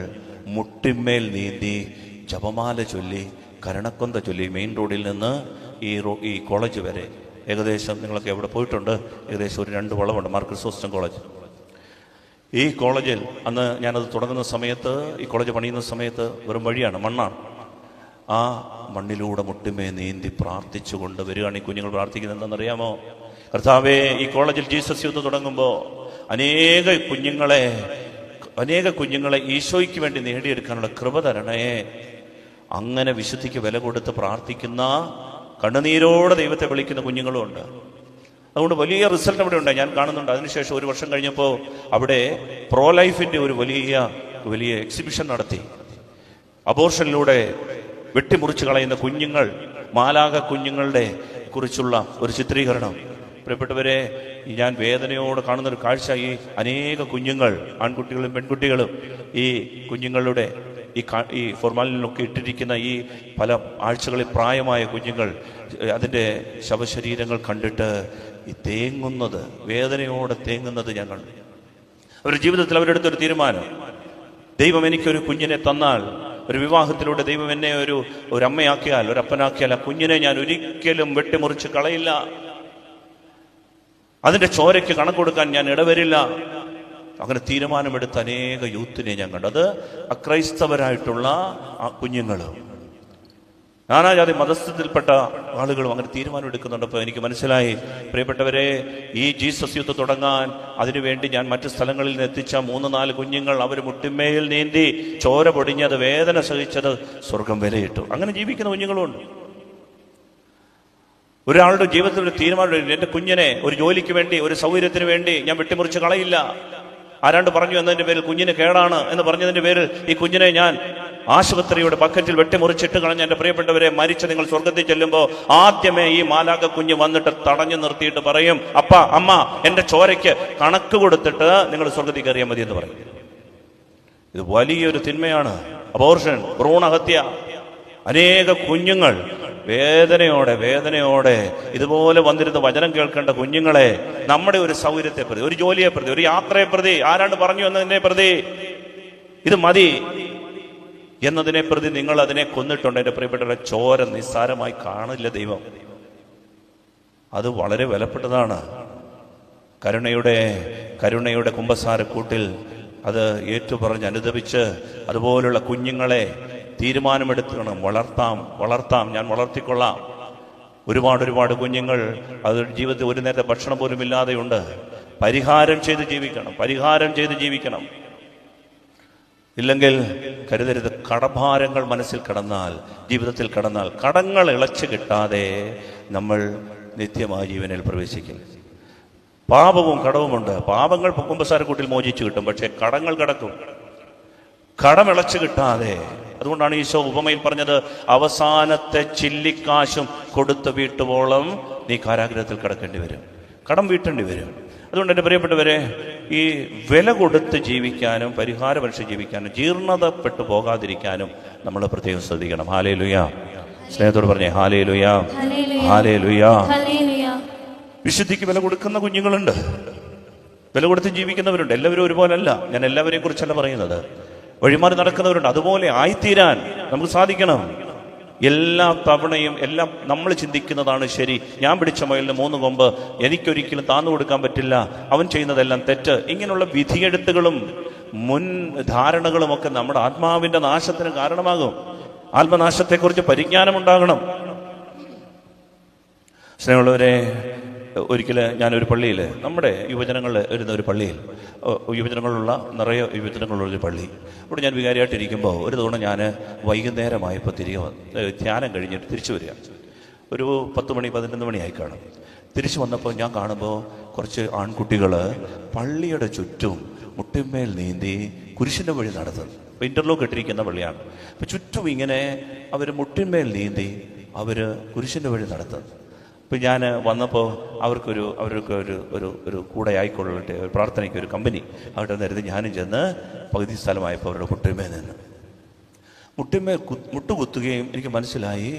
മുട്ടിന്മേൽ നീന്തി ജപമാല ചൊല്ലി കരണക്കൊന്ത ചൊല്ലി മെയിൻ റോഡിൽ നിന്ന് ഈ കോളേജ് വരെ ഏകദേശം, നിങ്ങളൊക്കെ എവിടെ പോയിട്ടുണ്ട്, ഏകദേശം ഒരു 2 വളവുണ്ട്. മാർ ക്രിസോസ്റ്റം കോളേജ്. ഈ കോളേജിൽ അന്ന് ഞാനത് തുടങ്ങുന്ന സമയത്ത്, ഈ കോളേജ് പണിയുന്ന സമയത്ത് വെറും വഴിയാണ്, മണ്ണാണ്. ആ മണ്ണിലൂടെ മുട്ടിമേ നീന്തി പ്രാർത്ഥിച്ചു കൊണ്ട് വരികയാണ് ഈ കുഞ്ഞുങ്ങൾ. പ്രാർത്ഥിക്കുന്നത് എന്താണെന്നറിയാമോ? കർത്താവേ, ഈ കോളേജിൽ ജീസസ് യൂത്ത് തുടങ്ങുമ്പോൾ അനേക കുഞ്ഞുങ്ങളെ ഈശോയ്ക്ക് വേണ്ടി നേടിയെടുക്കാനുള്ള കൃപ തരണേ. അങ്ങനെ വിശുദ്ധിക്ക് വില കൊടുത്ത് പ്രാർത്ഥിക്കുന്ന, കണ്ണുനീരോടെ ദൈവത്തെ വിളിക്കുന്ന കുഞ്ഞുങ്ങളുമുണ്ട്. അതുകൊണ്ട് വലിയ റിസൾട്ട് അവിടെ ഉണ്ട്, ഞാൻ കാണുന്നുണ്ട്. അതിനുശേഷം 1 വർഷം കഴിഞ്ഞപ്പോൾ അവിടെ പ്രോ ലൈഫിൻ്റെ ഒരു വലിയ എക്സിബിഷൻ നടത്തി. അബോർഷനിലൂടെ വെട്ടിമുറിച്ച് കളയുന്ന കുഞ്ഞുങ്ങൾ, മാലാഖ കുഞ്ഞുങ്ങളുടെ കുറിച്ചുള്ള ഒരു ചിത്രീകരണം. പ്രിയപ്പെട്ടവരെ, ഞാൻ വേദനയോടെ കാണുന്നൊരു കാഴ്ച, ഈ അനേക കുഞ്ഞുങ്ങൾ, ആൺകുട്ടികളും പെൺകുട്ടികളും, ഈ കുഞ്ഞുങ്ങളുടെ ഈ ഫോർമാലിനൊക്കെ ഇട്ടിരിക്കുന്ന ഈ പല ആഴ്ചകളിൽ പ്രായമായ കുഞ്ഞുങ്ങൾ, അതിൻ്റെ ശവശരീരങ്ങൾ കണ്ടിട്ട് ഈ തേങ്ങുന്നത്, വേദനയോടെ തേങ്ങുന്നത് ഞാൻ കണ്ടു. അവരുടെ ജീവിതത്തിൽ അവരെടുത്തൊരു തീരുമാനം, ദൈവം എനിക്കൊരു കുഞ്ഞിനെ തന്നാൽ, ഒരു വിവാഹത്തിലൂടെ ദൈവം എന്നെ ഒരു അമ്മയാക്കിയാൽ, ഒരു അപ്പനാക്കിയാൽ, ആ കുഞ്ഞിനെ ഞാൻ ഒരിക്കലും വെട്ടിമുറിച്ച് കളയില്ല, അതിൻ്റെ ചോരയ്ക്ക് കണക്ക് കൊടുക്കാൻ ഞാൻ ഇടവരില്ല. അങ്ങനെ തീരുമാനമെടുത്ത അനേക യൂത്തിനെ ഞാൻ കണ്ടു. അത് അക്രൈസ്തവരായിട്ടുള്ള ആ കുഞ്ഞുങ്ങൾ, നാനാജാതി മതസ്ഥത്തിൽപ്പെട്ട ആളുകളും അങ്ങനെ തീരുമാനം എടുക്കുന്നുണ്ടപ്പോൾ എനിക്ക് മനസ്സിലായി, പ്രിയപ്പെട്ടവരെ, ഈ ജീസസ് യൂത്ത് തുടങ്ങാൻ അതിനുവേണ്ടി ഞാൻ മറ്റു സ്ഥലങ്ങളിൽ നിന്ന് എത്തിച്ച 3-4 കുഞ്ഞുങ്ങൾ, അവർ മുട്ടിന്മേൽ നീന്തി ചോര പൊടിഞ്ഞത്, വേദന സഹിച്ചത്, സ്വർഗം വിലയിട്ടു. അങ്ങനെ ജീവിക്കുന്ന കുഞ്ഞുങ്ങളുമുണ്ട്. ഒരാളുടെ ജീവിതത്തിൽ ഒരു തീരുമാനം, എൻ്റെ കുഞ്ഞിനെ ഒരു ജോലിക്ക് വേണ്ടി, ഒരു സൗകര്യത്തിന് വേണ്ടി ഞാൻ വെട്ടിമുറിച്ച് കളയില്ല. ആരാണ്ട് പറഞ്ഞു എന്നതിൻ്റെ പേരിൽ കുഞ്ഞിന് കേടാണ് എന്ന് പറഞ്ഞതിൻ്റെ പേരിൽ ഈ കുഞ്ഞിനെ ഞാൻ ആശുപത്രിയുടെ ബക്കറ്റിൽ വെട്ടിമുറിച്ചിട്ട് കളഞ്ഞ എൻ്റെ പ്രിയപ്പെട്ടവരെ, മരിച്ച് നിങ്ങൾ സ്വർഗത്തിൽ ചെല്ലുമ്പോൾ ആദ്യമേ ഈ മാലാഖ കുഞ്ഞ് വന്നിട്ട് തടഞ്ഞു നിർത്തിയിട്ട് പറയും, അപ്പ അമ്മ എൻ്റെ ചോരയ്ക്ക് കണക്ക് കൊടുത്തിട്ട് നിങ്ങൾ സ്വർഗത്തിൽ കയറിയാൽ മതി എന്ന് പറയും. ഇത് വലിയൊരു തിന്മയാണ്. അബോർഷൻ, ഭ്രൂണഹത്യ. അനേക കുഞ്ഞുങ്ങൾ വേദനയോടെ ഇതുപോലെ വന്നിരുന്ന വചനം കേൾക്കേണ്ട കുഞ്ഞുങ്ങളെ നമ്മുടെ ഒരു സൗകര്യത്തെ പ്രതി, ഒരു ജോലിയെ പ്രതി, ഒരു യാത്രയെ പ്രതി, ആരാണ്ട് പറഞ്ഞു എന്നതിനെ പ്രതി, ഇത് മതി എന്നതിനെ പ്രതി നിങ്ങൾ അതിനെ കൊന്നിട്ടുണ്ട്. എൻ്റെ പ്രിയപ്പെട്ടവരുടെ ചോര നിസ്സാരമായി കാണില്ല ദൈവം. അത് വളരെ വിലപ്പെട്ടതാണ്. കരുണയുടെ കുമ്പസാരക്കൂട്ടിൽ അത് ഏറ്റുപറഞ്ഞ് അനുദപിച്ച് അതുപോലുള്ള കുഞ്ഞുങ്ങളെ തീരുമാനമെടുക്കണം. വളർത്താം, ഞാൻ വളർത്തിക്കൊള്ളാം. ഒരുപാട് കുഞ്ഞുങ്ങൾ അത് ജീവിതത്തിൽ ഒരു നേരത്തെ ഭക്ഷണം പോലും ഇല്ലാതെയുണ്ട്. പരിഹാരം ചെയ്ത് ജീവിക്കണം. ഇല്ലെങ്കിൽ കരുതരുത്, കടഭാരങ്ങൾ മനസ്സിൽ ജീവിതത്തിൽ കടന്നാൽ കടങ്ങൾ ഇളച്ചു കിട്ടാതെ നമ്മൾ നിത്യമായ ജീവനിൽ പ്രവേശിക്കും. പാപവും കടവുമുണ്ട്. പാപങ്ങൾ കുമ്പസാരക്കൂട്ടിൽ മോചിച്ചു കിട്ടും, പക്ഷെ കടങ്ങൾ കിടക്കും, കടമിളച്ചു കിട്ടാതെ. അതുകൊണ്ടാണ് ഈശോ ഉപമയിൽ പറഞ്ഞത്, അവസാനത്തെ ചില്ലിക്കാശും കൊടുത്ത് വീട്ടുവോളം നീ കാരാഗ്രഹത്തിൽ കിടക്കേണ്ടി വരും, കടം വീട്ടേണ്ടി വരും. അതുകൊണ്ട് എൻ്റെ പ്രിയപ്പെട്ടവരെ, ഈ വില കൊടുത്ത് ജീവിക്കാനും പരിഹാരപരിശ ജീവിക്കാനും ജീർണതപ്പെട്ടു പോകാതിരിക്കാനും നമ്മൾ പ്രത്യേകം ശ്രദ്ധിക്കണം. ഹല്ലേലൂയ. സ്നേഹത്തോട് പറഞ്ഞേ ഹല്ലേലൂയ, ഹല്ലേലൂയ. വിശുദ്ധിക്ക് വില കൊടുക്കുന്ന കുഞ്ഞുങ്ങളുണ്ട്, വില കൊടുത്ത് ജീവിക്കുന്നവരുണ്ട്. എല്ലാവരും ഒരുപോലല്ല, ഞാൻ എല്ലാവരെയും കുറിച്ചല്ല പറയുന്നത്. വഴിമാറി നടക്കുന്നവരുണ്ട്. അതുപോലെ ആയിത്തീരാൻ നമുക്ക് സാധിക്കണം. എല്ലാ തവണയും എല്ലാം നമ്മൾ ചിന്തിക്കുന്നതാണ് ശരി, ഞാൻ പിടിച്ച മുയലിന് 3 കൊമ്പ്, എനിക്കൊരിക്കലും താന്നു കൊടുക്കാൻ പറ്റില്ല, അവൻ ചെയ്യുന്നതെല്ലാം തെറ്റ്, ഇങ്ങനെയുള്ള വിധിയെഴുത്തുകളും മുൻ ധാരണകളും ഒക്കെ നമ്മുടെ ആത്മാവിന്റെ നാശത്തിന് കാരണമാകും. ആത്മനാശത്തെക്കുറിച്ച് പരിജ്ഞാനമുണ്ടാകണം. സ്നേഹമുള്ളവരെ, ഒരിക്കൽ ഞാനൊരു പള്ളിയിൽ, നമ്മുടെ യുവജനങ്ങൾ വരുന്ന ഒരു പള്ളിയിൽ, യുവജനങ്ങളുള്ള നിറയെ യുവജനങ്ങളുള്ളൊരു പള്ളി, ഇവിടെ ഞാൻ വികാരിയായിട്ടിരിക്കുമ്പോൾ ഒരു തവണ ഞാൻ വൈകുന്നേരമായപ്പോൾ തിരികെ ധ്യാനം കഴിഞ്ഞിട്ട് തിരിച്ചു വരിക. ഒരു 10 മണി 11 മണിയായി കാണും. തിരിച്ചു വന്നപ്പോൾ ഞാൻ കാണുമ്പോൾ കുറച്ച് ആൺകുട്ടികൾ പള്ളിയുടെ ചുറ്റും മുട്ടിന്മേൽ നീന്തി കുരിശിൻ്റെ വഴി നടത്തുന്നു. ഇപ്പോൾ ഇൻ്റർലോക്ക് ഇട്ടിരിക്കുന്ന പള്ളിയാണ്. അപ്പോൾ ചുറ്റും ഇങ്ങനെ അവർ മുട്ടിന്മേൽ നീന്തി അവർ കുരിശിൻ്റെ വഴി നടത്തുന്നു. ഇപ്പം ഞാൻ വന്നപ്പോൾ അവർക്ക് ഒരു കൂടെ ആയിക്കൊള്ളട്ടെ, ഒരു പ്രാർത്ഥനയ്ക്ക് ഒരു കമ്പനി അവിടെ നേരത്തെ ഞാനും ചെന്ന് പകുതി സ്ഥലമായപ്പോൾ അവരുടെ മുട്ടിന്മേൽ നിന്ന് മുട്ടുകുത്തുകയും എനിക്ക് മനസ്സിലായി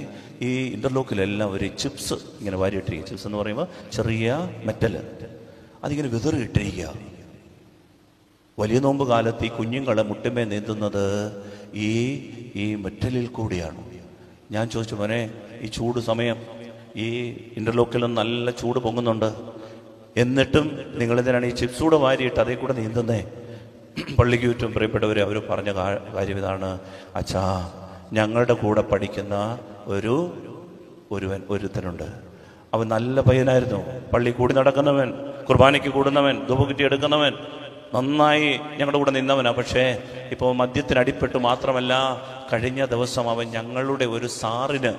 ഈ ഇൻ്റർലോക്കിലെല്ലാം ഒരു ചിപ്സ് ഇങ്ങനെ വാരിയിട്ടിരിക്കുക. ചിപ്സ് എന്ന് പറയുമ്പോൾ ചെറിയ മെറ്റൽ, അതിങ്ങനെ വിതറിയിട്ടിരിക്കുക. വലിയ നോമ്പ് കാലത്ത് ഈ കുഞ്ഞുങ്ങളെ മുട്ടിന്മേൽ നീന്തുന്നത് ഈ മെറ്റലിൽ കൂടിയാണ്. ഞാൻ ചോദിച്ചു, മോനെ, ഈ ചൂട് സമയം ഈ ഇൻ്റർലോക്കിലും നല്ല ചൂട് പൊങ്ങുന്നുണ്ട്, എന്നിട്ടും നിങ്ങളെന്തിനാണ് ഈ ചിപ്സ് കൂടെ വാരിയിട്ട് അതേ കൂടെ നീന്തുന്നേ? പള്ളിക്ക് ചുറ്റും പ്രിയപ്പെട്ടവർ അവർ പറഞ്ഞ കാര്യം ഇതാണ്, അച്ഛാ, ഞങ്ങളുടെ കൂടെ പഠിക്കുന്ന ഒരുത്തനുണ്ട്, അവൻ നല്ല പയ്യനായിരുന്നു, പള്ളി കൂടി നടക്കുന്നവൻ, കുർബാനയ്ക്ക് കൂടുന്നവൻ, ധൂപകുറ്റി എടുക്കുന്നവൻ, നന്നായി ഞങ്ങളുടെ കൂടെ നിന്നവനാ. പക്ഷേ ഇപ്പോൾ മദ്യത്തിന് അടിപ്പെട്ടു മാത്രമല്ല, കഴിഞ്ഞ ദിവസം അവൻ ഞങ്ങളുടെ ഒരു സാറിന്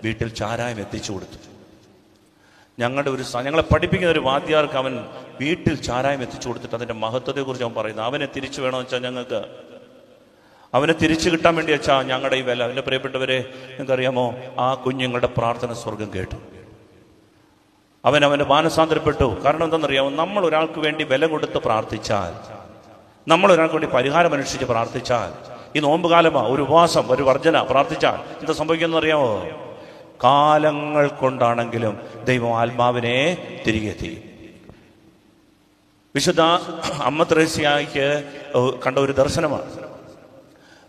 വീട്ടിൽ ചാരായം എത്തിച്ചു കൊടുത്തു. ഞങ്ങളെ പഠിപ്പിക്കുന്ന ഒരു വാദ്യാർക്ക് അവൻ വീട്ടിൽ ചാരായം എത്തിച്ചു കൊടുത്തിട്ട് അതിൻ്റെ മഹത്വത്തെക്കുറിച്ച് അവൻ പറയുന്നത്. അവനെ തിരിച്ചു വേണമെന്ന് വെച്ചാൽ ഞങ്ങൾക്ക് അവനെ തിരിച്ചു കിട്ടാൻ വേണ്ടി വെച്ചാൽ ഞങ്ങളുടെ ഈ വില. എൻ്റെ പ്രിയപ്പെട്ടവരെ, നിങ്ങൾക്കറിയാമോ, ആ കുഞ്ഞുങ്ങളുടെ പ്രാർത്ഥന സ്വർഗം കേട്ടു. അവൻ്റെ മാനസാന്തരപ്പെട്ടു. കാരണം എന്താണെന്നറിയാമോ, നമ്മൾ ഒരാൾക്ക് വേണ്ടി വില കൊടുത്ത് പ്രാർത്ഥിച്ചാൽ, നമ്മൾ ഒരാൾക്ക് വേണ്ടി പരിഹാരം അന്വേഷിച്ച് പ്രാർത്ഥിച്ചാൽ, ഈ നോമ്പുകാലമാ, ഒരു ഉപവാസം, ഒരു വർജന പ്രാർത്ഥിച്ചാൽ എന്താ സംഭവിക്കുന്നത് അറിയാമോ? കാലങ്ങൾ കൊണ്ടാണെങ്കിലും ദൈവം ആത്മാവിനെ തിരികെ എത്തിക്കും. വിശുദ്ധ അമ്മ ത്രേസ്യായ്ക്ക് കണ്ട ഒരു ദർശനമാണ്.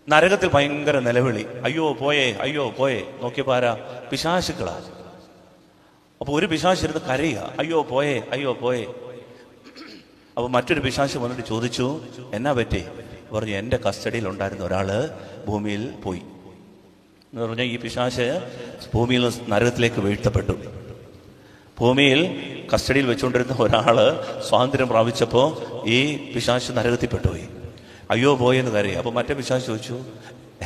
നരകത്തിൽ ഭയങ്കര നിലവിളി, അയ്യോ പോയേ, അയ്യോ പോയേ. നോക്കിയപ്പോ ആരാ? പിശാചുക്കളാ. അപ്പൊ ഒരു പിശാചിരുന്ന് കരയുക, അയ്യോ പോയേ, അയ്യോ പോയേ. അപ്പൊ മറ്റൊരു പിശാച് വന്നിട്ട് ചോദിച്ചു, എന്നാ പറ്റി? പറഞ്ഞു, എൻ്റെ കസ്റ്റഡിയിൽ ഉണ്ടായിരുന്ന ഒരാള് ഭൂമിയിൽ പോയി എന്ന് പറഞ്ഞാൽ ഈ പിശാച് ഭൂമിയിൽ നരകത്തിലേക്ക് വീഴ്ത്തപ്പെട്ടു. ഭൂമിയിൽ കസ്റ്റഡിയിൽ വെച്ചുകൊണ്ടിരുന്ന ഒരാള് സ്വാതന്ത്ര്യം പ്രാപിച്ചപ്പോൾ ഈ പിശാച് നരകത്തിൽ പെട്ടുപോയി. അയ്യോ പോയെന്ന് കരയും. അപ്പോൾ മറ്റേ പിശാച് ചോദിച്ചു,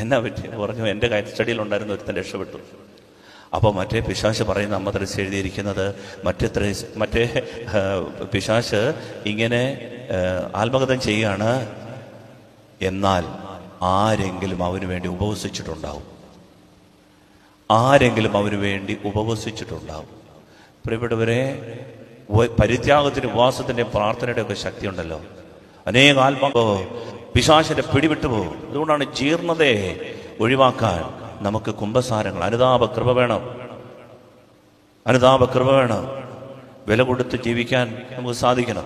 എന്നാ പറ്റി? പറഞ്ഞു, എൻ്റെ കസ്റ്റഡിയിൽ ഉണ്ടായിരുന്ന ഒരുത്തൻ രക്ഷപ്പെട്ടു. അപ്പോൾ മറ്റേ പിശാച് പറയുന്ന അമ്മ ത്രേസ്യ എഴുതിയിരിക്കുന്നത്, മറ്റേ പിശാച് ഇങ്ങനെ ആത്മകഥം ചെയ്യുകയാണ്, എന്നാൽ ആരെങ്കിലും അവന് വേണ്ടി ഉപവസിച്ചിട്ടുണ്ടാവും, ആരെങ്കിലും അവന് വേണ്ടി ഉപവസിച്ചിട്ടുണ്ടാവും. പ്രിയപ്പെട്ടവരെ, പരിത്യാഗത്തിന്, ഉപവാസത്തിൻ്റെ, പ്രാർത്ഥനയുടെ ഒക്കെ ശക്തി ഉണ്ടല്ലോ. അനേക ആത്മാവ് പിശാചിന്റെ പിടിവിട്ടു പോകും. അതുകൊണ്ടാണ് ജീർണതയെ ഒഴിവാക്കാൻ നമുക്ക് കുമ്പസാരങ്ങൾ, അനുതാപകൃപ വേണം, അനുതാപകൃപ വേണം. വില കൊടുത്ത് ജീവിക്കാൻ നമുക്ക് സാധിക്കണം.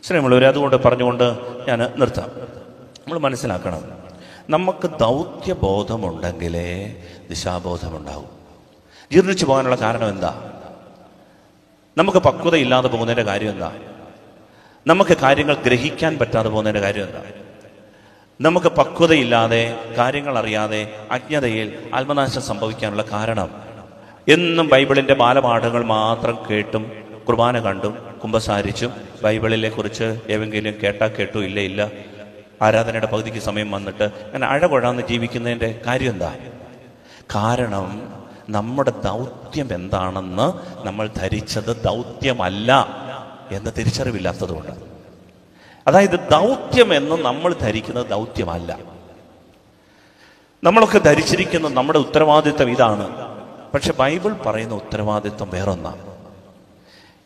സ്നേഹമുള്ളവരെ, അതുകൊണ്ട് പറഞ്ഞുകൊണ്ട് ഞാൻ നിർത്താം. നമ്മൾ മനസ്സിലാക്കണം, നമുക്ക് ദൗത്യബോധമുണ്ടെങ്കിലേ ദിശാബോധമുണ്ടാവും. ജീർണിച്ചു പോകാനുള്ള കാരണം എന്താ? നമുക്ക് പക്വതയില്ലാതെ പോകുന്നതിൻ്റെ കാര്യം എന്താ? നമുക്ക് കാര്യങ്ങൾ ഗ്രഹിക്കാൻ പറ്റാതെ പോകുന്നതിൻ്റെ കാര്യം എന്താ? നമുക്ക് പക്വതയില്ലാതെ, കാര്യങ്ങൾ അറിയാതെ, അജ്ഞതയിൽ ആത്മനാശം സംഭവിക്കാനുള്ള കാരണം എന്നും ബൈബിളിൻ്റെ ബാലപാഠങ്ങൾ മാത്രം കേട്ടും കുർബാന കണ്ടും കുമ്പസാരിച്ചും ബൈബിളിനെ കുറിച്ച് ഏതെങ്കിലും കേട്ടാ കേട്ടു, ഇല്ല ഇല്ല, ആരാധനയുടെ പകുതിക്ക് സമയം വന്നിട്ട് അങ്ങനെ അഴകൊഴാന്ന് ജീവിക്കുന്നതിൻ്റെ കാര്യം എന്താ? കാരണം നമ്മുടെ ദൗത്യം എന്താണെന്ന് നമ്മൾ ധരിച്ചത് ദൗത്യമല്ല എന്ന തിരിച്ചറിവില്ലാത്തതുകൊണ്ട്. അതായത് ദൗത്യം എന്ന് നമ്മൾ ധരിക്കുന്നത് ദൗത്യമല്ല. നമ്മളൊക്കെ ധരിച്ചിരിക്കുന്ന നമ്മുടെ ഉത്തരവാദിത്വം ഇതാണ്, പക്ഷെ ബൈബിൾ പറയുന്ന ഉത്തരവാദിത്വം വേറൊന്നാണ്.